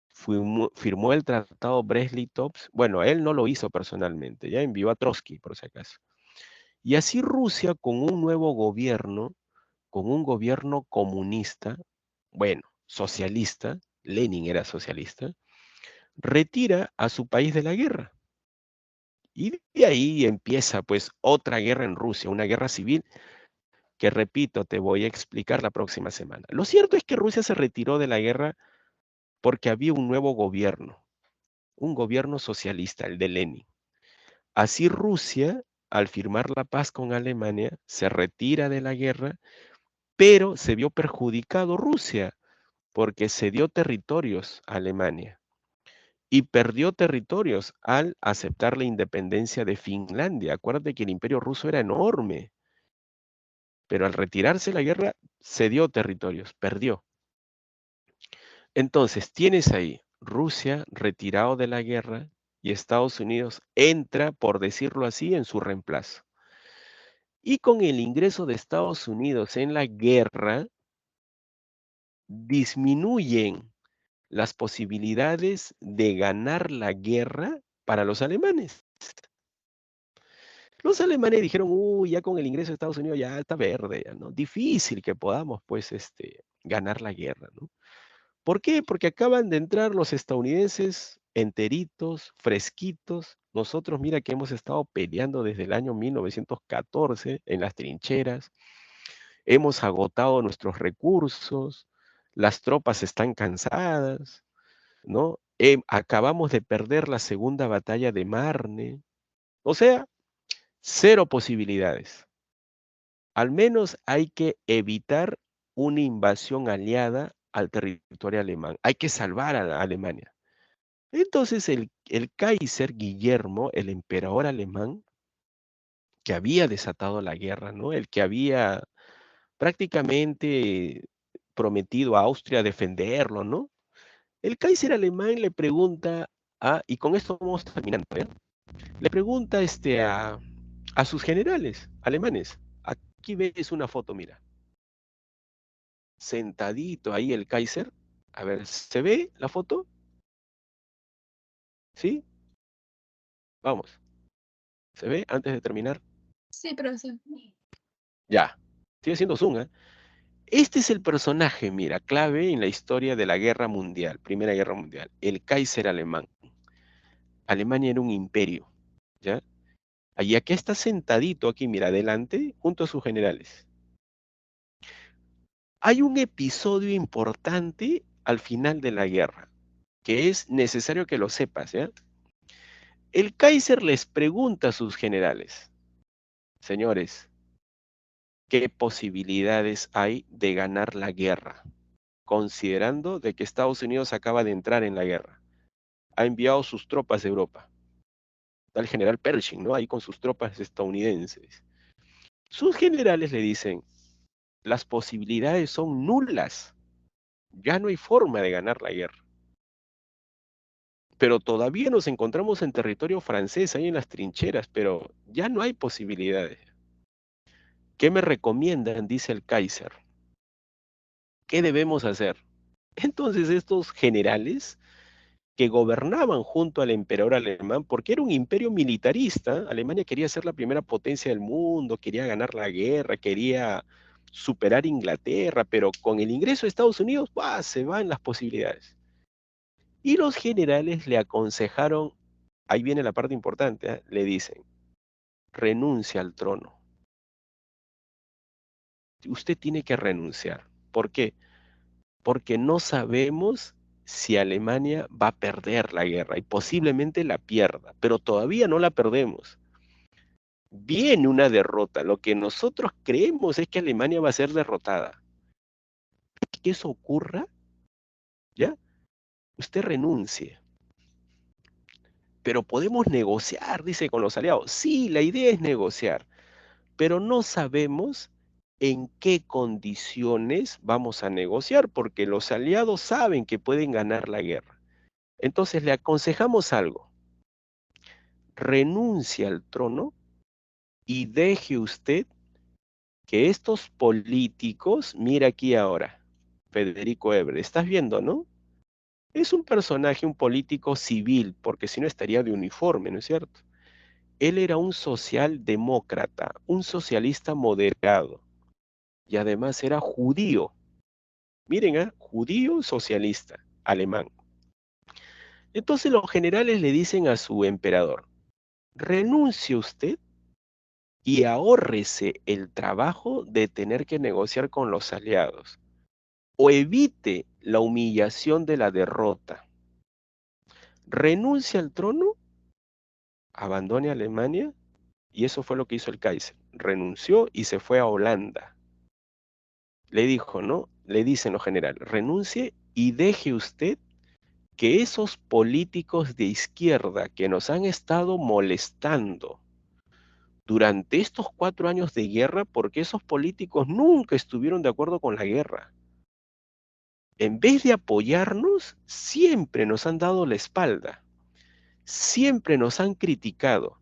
Firmó el tratado Brest-Litovsk. Bueno, él no lo hizo personalmente, ya envió a Trotsky, por si acaso. Y así Rusia, con un nuevo gobierno, con un gobierno comunista, bueno, socialista, Lenin era socialista, retira a su país de la guerra. Y de ahí empieza pues otra guerra en Rusia, una guerra civil que, repito, te voy a explicar la próxima semana. Lo cierto es que Rusia se retiró de la guerra porque había un nuevo gobierno, un gobierno socialista, el de Lenin. Así Rusia, al firmar la paz con Alemania, se retira de la guerra, pero se vio perjudicado Rusia porque cedió territorios a Alemania y perdió territorios al aceptar la independencia de Finlandia. Acuérdate que el imperio ruso era enorme, pero al retirarse de la guerra cedió territorios, perdió. Entonces tienes ahí Rusia retirado de la guerra y Estados Unidos entra, por decirlo así, en su reemplazo. Y con el ingreso de Estados Unidos en la guerra, disminuyen las posibilidades de ganar la guerra para los alemanes. Los alemanes dijeron, uy, ya con el ingreso de Estados Unidos ya está verde, ya, ¿no? Difícil que podamos, pues, ganar la guerra, ¿no? ¿Por qué? Porque acaban de entrar los estadounidenses enteritos, fresquitos. Nosotros, mira que hemos estado peleando desde el año 1914 en las trincheras. Hemos agotado nuestros recursos, las tropas están cansadas. ¿no? Acabamos de perder la segunda batalla de Marne. O sea, cero posibilidades. Al menos hay que evitar una invasión aliada al territorio alemán. Hay que salvar a Alemania. Entonces el Kaiser Guillermo, el emperador alemán, que había desatado la guerra, ¿no? El que había prácticamente prometido a Austria defenderlo, ¿no? El Kaiser alemán le pregunta y con esto vamos terminando, ¿eh? Le pregunta a sus generales alemanes. Aquí ves una foto, mira. Sentadito ahí el Kaiser. A ver, ¿se ve la foto? ¿Sí? Vamos. ¿Se ve antes de terminar? Sí, profesor. Ya. Estoy haciendo zoom, ¿eh? Este es el personaje, mira, clave en la historia de la Guerra Mundial, Primera Guerra Mundial, el Kaiser alemán. Alemania era un imperio, ¿ya? Y aquí está sentadito, aquí, mira, adelante, junto a sus generales. Hay un episodio importante al final de la guerra, que es necesario que lo sepas, ¿ya? El Kaiser les pregunta a sus generales, señores, ¿qué posibilidades hay de ganar la guerra? Considerando de que Estados Unidos acaba de entrar en la guerra. Ha enviado sus tropas a Europa. Está el general Pershing, ¿no? Ahí con sus tropas estadounidenses. Sus generales le dicen, las posibilidades son nulas. Ya no hay forma de ganar la guerra. Pero todavía nos encontramos en territorio francés, ahí en las trincheras, pero ya no hay posibilidades. ¿Qué me recomiendan? Dice el Kaiser. ¿Qué debemos hacer? Entonces estos generales que gobernaban junto al emperador alemán, porque era un imperio militarista. Alemania quería ser la primera potencia del mundo, quería ganar la guerra, quería superar Inglaterra, pero con el ingreso de Estados Unidos, ¡bah!, se van las posibilidades. Y los generales le aconsejaron, ahí viene la parte importante, ¿eh? Le dicen, renuncia al trono. Usted tiene que renunciar. ¿Por qué? Porque no sabemos si Alemania va a perder la guerra y posiblemente la pierda, pero todavía no la perdemos. Viene una derrota. Lo que nosotros creemos es que Alemania va a ser derrotada. Que eso ocurra, ¿ya? Usted renuncie. Pero podemos negociar, dice, con los aliados. Sí, la idea es negociar, pero no sabemos en qué condiciones vamos a negociar, porque los aliados saben que pueden ganar la guerra. Entonces le aconsejamos algo. Renuncie al trono y deje usted que estos políticos, mira aquí ahora, Federico Ebre, ¿estás viendo, no? Es un personaje, un político civil, porque si no estaría de uniforme, ¿no es cierto? Él era un socialdemócrata, un socialista moderado, y además era judío. Miren, judío socialista, alemán. Entonces los generales le dicen a su emperador, renuncie usted y ahórrese el trabajo de tener que negociar con los aliados, o evite la humillación de la derrota. Renuncia al trono, abandone Alemania, y eso fue lo que hizo el Kaiser. Renunció y se fue a Holanda. Le dijo, ¿no? Le dicen los generales, renuncie y deje usted que esos políticos de izquierda que nos han estado molestando durante estos 4 años de guerra, porque esos políticos nunca estuvieron de acuerdo con la guerra. En vez de apoyarnos, siempre nos han dado la espalda, siempre nos han criticado,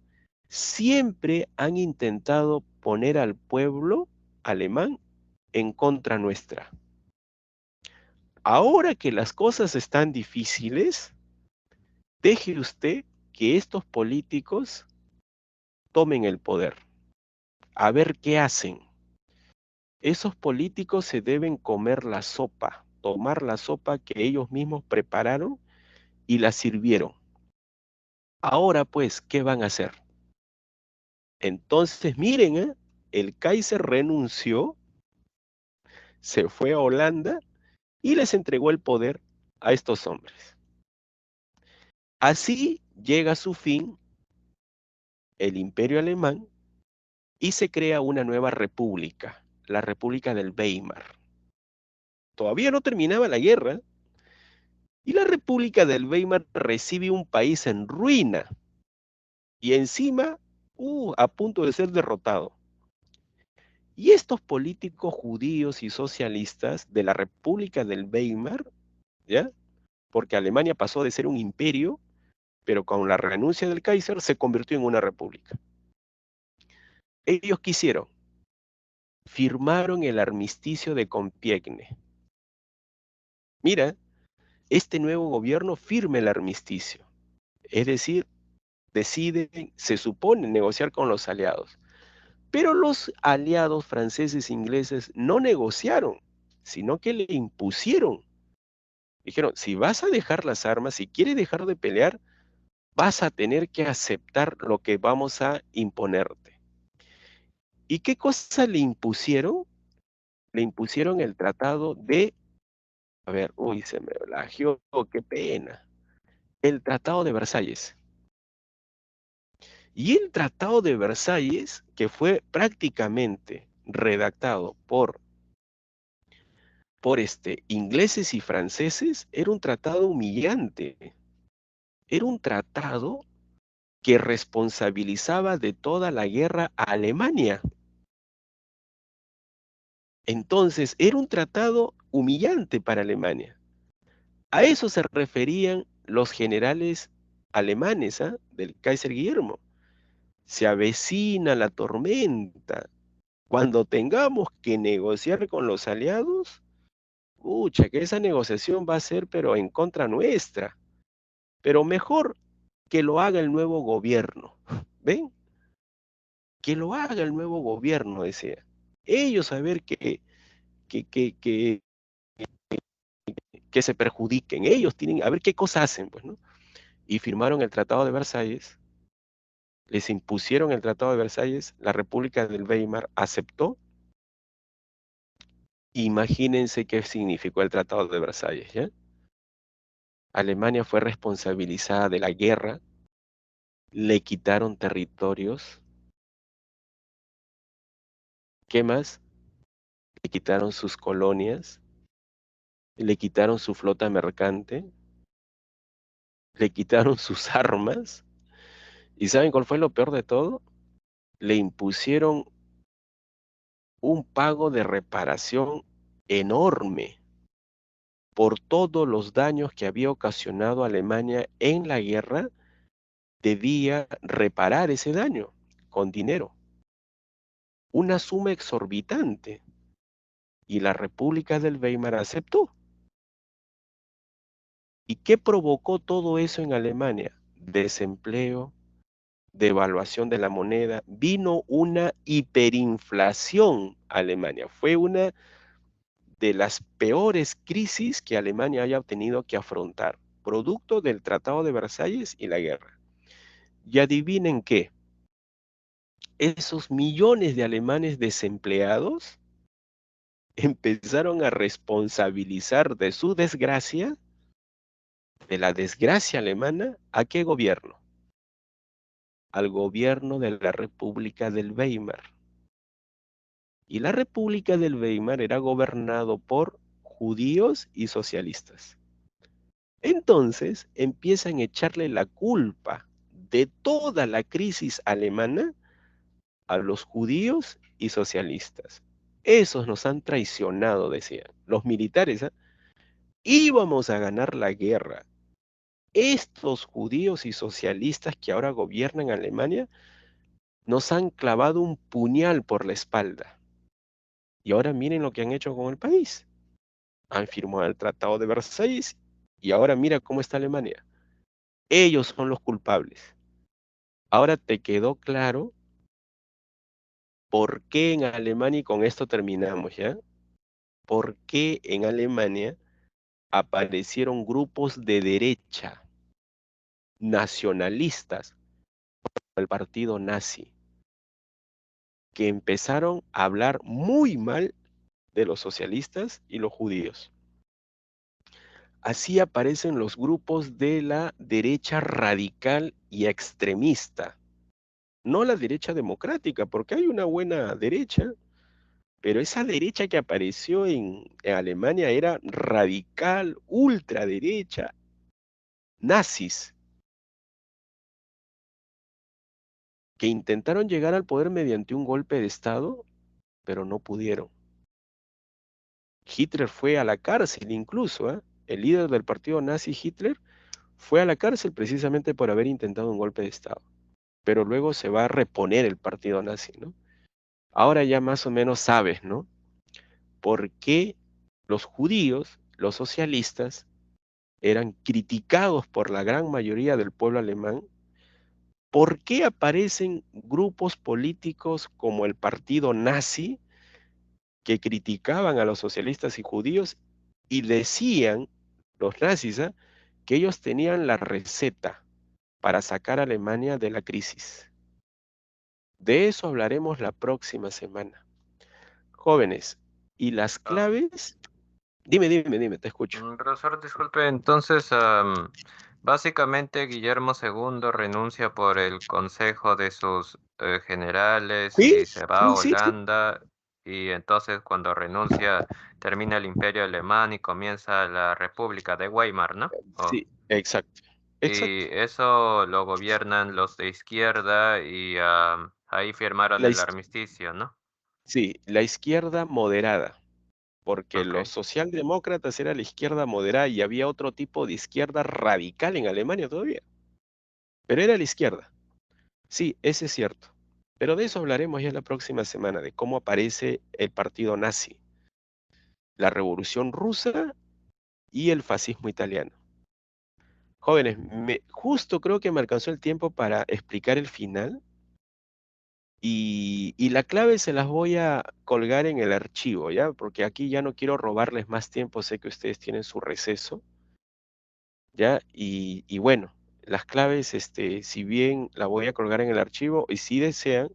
siempre han intentado poner al pueblo alemán en contra nuestra. Ahora que las cosas están difíciles, deje usted que estos políticos tomen el poder, a ver qué hacen. Esos políticos se deben comer la sopa, tomar la sopa que ellos mismos prepararon y la sirvieron. Ahora pues, ¿qué van a hacer? Entonces, miren, el Kaiser renunció, se fue a Holanda y les entregó el poder a estos hombres. Así llega a su fin el Imperio Alemán y se crea una nueva república, la República del Weimar. Todavía no terminaba la guerra y la República del Weimar recibe un país en ruina y encima a punto de ser derrotado. Y estos políticos judíos y socialistas de la República del Weimar, ¿ya? Porque Alemania pasó de ser un imperio, pero con la renuncia del Kaiser se convirtió en una república. Ellos firmaron el armisticio de Compiègne. Mira, este nuevo gobierno firma el armisticio, es decir, deciden, se supone, negociar con los aliados. Pero los aliados franceses e ingleses no negociaron, sino que le impusieron. Dijeron, si vas a dejar las armas, si quieres dejar de pelear, vas a tener que aceptar lo que vamos a imponerte. ¿Y qué cosa le impusieron? Le impusieron el tratado de, a ver, uy, se me plagió, qué pena. El tratado de Versalles. Y el tratado de Versalles, que fue prácticamente redactado por ingleses y franceses, era un tratado humillante. Era un tratado que responsabilizaba de toda la guerra a Alemania. Entonces, era un tratado humillante para Alemania. A eso se referían los generales alemanes, del Kaiser Guillermo. Se avecina la tormenta. Cuando tengamos que negociar con los aliados, pucha, que esa negociación va a ser pero en contra nuestra. Pero mejor que lo haga el nuevo gobierno. ¿Ven? Que lo haga el nuevo gobierno, decía. Ellos a ver que se perjudiquen. Ellos tienen, a ver qué cosa hacen, pues, ¿no? Y firmaron el Tratado de Versalles. Les impusieron el Tratado de Versalles. La República del Weimar aceptó. Imagínense qué significó el Tratado de Versalles, ¿ya? Alemania fue responsabilizada de la guerra. Le quitaron territorios. ¿Qué más? Le quitaron sus colonias. Le quitaron su flota mercante. Le quitaron sus armas. ¿Y saben cuál fue lo peor de todo? Le impusieron un pago de reparación enorme por todos los daños que había ocasionado Alemania en la guerra. Debía reparar ese daño con dinero. Una suma exorbitante. Y la República del Weimar aceptó. ¿Y qué provocó todo eso en Alemania? Desempleo, devaluación de la moneda, vino una hiperinflación a Alemania. Fue una de las peores crisis que Alemania haya tenido que afrontar, producto del Tratado de Versalles y la guerra. Y adivinen qué, esos millones de alemanes desempleados empezaron a responsabilizar de su desgracia, de la desgracia alemana, ¿a qué gobierno? Al gobierno de la República del Weimar. Y la República del Weimar era gobernado por judíos y socialistas. Entonces empiezan a echarle la culpa de toda la crisis alemana a los judíos y socialistas. Esos nos han traicionado, decían. Los militares, íbamos a ganar la guerra. Estos judíos y socialistas que ahora gobiernan Alemania nos han clavado un puñal por la espalda. Y ahora miren lo que han hecho con el país. Han firmado el Tratado de Versalles y ahora mira cómo está Alemania. Ellos son los culpables. Ahora te quedó claro por qué en Alemania, y con esto terminamos, ¿ya? ¿Por qué en Alemania aparecieron grupos de derecha, nacionalistas, el partido nazi, que empezaron a hablar muy mal de los socialistas y los judíos? así aparecen los grupos de la derecha radical y extremista. No la derecha democrática, porque hay una buena derecha, pero esa derecha que apareció en Alemania era radical, ultraderecha, nazis, que intentaron llegar al poder mediante un golpe de Estado, pero no pudieron. Hitler fue a la cárcel incluso, ¿eh? El líder del partido nazi, Hitler, fue a la cárcel precisamente por haber intentado un golpe de Estado. Pero luego se va a reponer el partido nazi, ¿no? Ahora ya más o menos sabes, ¿no? ¿Por qué los judíos, los socialistas, eran criticados por la gran mayoría del pueblo alemán? ¿Por qué aparecen grupos políticos como el partido nazi que criticaban a los socialistas y judíos y decían, los nazis, ¿eh?, que ellos tenían la receta para sacar a Alemania de la crisis? De eso hablaremos la próxima semana. Jóvenes, ¿y las claves? Dime, te escucho. Profesor, disculpe, entonces, básicamente Guillermo II renuncia por el consejo de sus generales Sí, y se va a sí. Holanda, y entonces cuando renuncia termina el Imperio Alemán y comienza la República de Weimar, ¿no? Sí, exacto, Y exacto. eso lo gobiernan los de izquierda y ahí firmaron La el is- armisticio, ¿no? sí, la izquierda moderada, porque Ok. los socialdemócratas era la izquierda moderada y había otro tipo de izquierda radical en Alemania todavía, pero era la izquierda. Sí, ese es cierto. Pero de eso hablaremos ya la próxima semana, de cómo aparece el partido nazi, la revolución rusa y el fascismo italiano. Jóvenes, justo creo que me alcanzó el tiempo para explicar el final y la clave se las voy a colgar en el archivo, ¿ya? Porque aquí ya no quiero robarles más tiempo, sé que ustedes tienen su receso, ¿ya? Y bueno, las claves, si bien la voy a colgar en el archivo y si desean,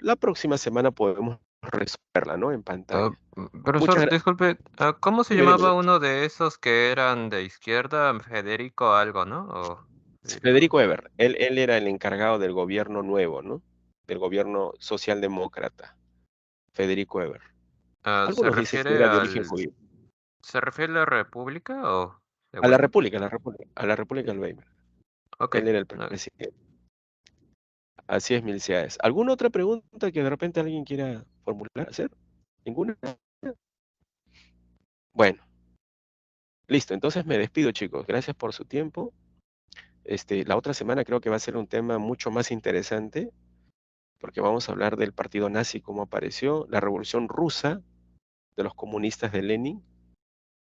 la próxima semana podemos resolverla, ¿no? En pantalla. Muchas Profesor, gracias. disculpe, ¿cómo se Dime. llamaba uno de esos que eran de izquierda? Federico algo, ¿no? ¿O Federico? Federico Eber, él era el encargado del gobierno nuevo, ¿no? Del gobierno socialdemócrata, Federico Eber. ¿Se Algunos dicen que refiere era de origen judío. ¿Se refiere a la República o de A la Weimar? República, a la República del Weimar. Ok. Él era el No, presidente. Así es, Milciades. ¿Alguna otra pregunta que de repente alguien quiera formular, hacer? ¿Ninguna? Bueno, listo. Entonces me despido, chicos. Gracias por su tiempo. La otra semana creo que va a ser un tema mucho más interesante, porque vamos a hablar del partido nazi, cómo apareció, la revolución rusa, de los comunistas de Lenin.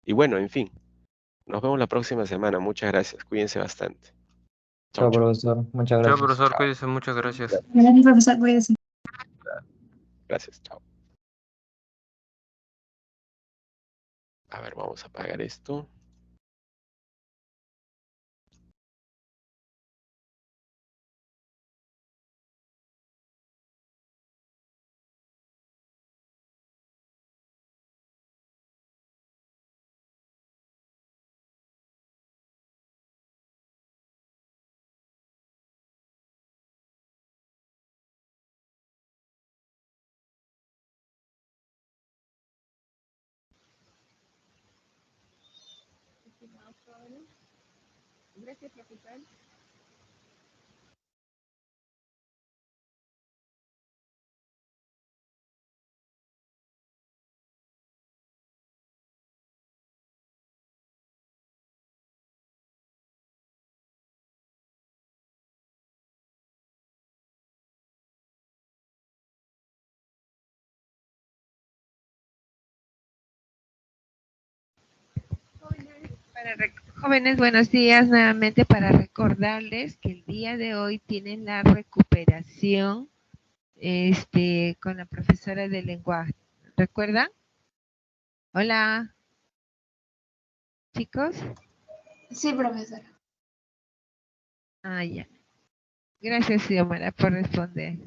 Y bueno, en fin, nos vemos la próxima semana. Muchas gracias. Cuídense bastante. Chau, Chao, chau. profesor. Muchas chao, gracias. profesor, Chao. cuídese, muchas gracias. Gracias, profesor. Cuídese. Gracias. Chao. A ver, vamos a apagar esto. Gracias, profesor. Jóvenes, buenos días nuevamente para recordarles que el día de hoy tienen la recuperación con la profesora de lenguaje. ¿Recuerdan? Hola, chicos. Sí, profesora. Ah, ya. Gracias, Xiomara, por responder.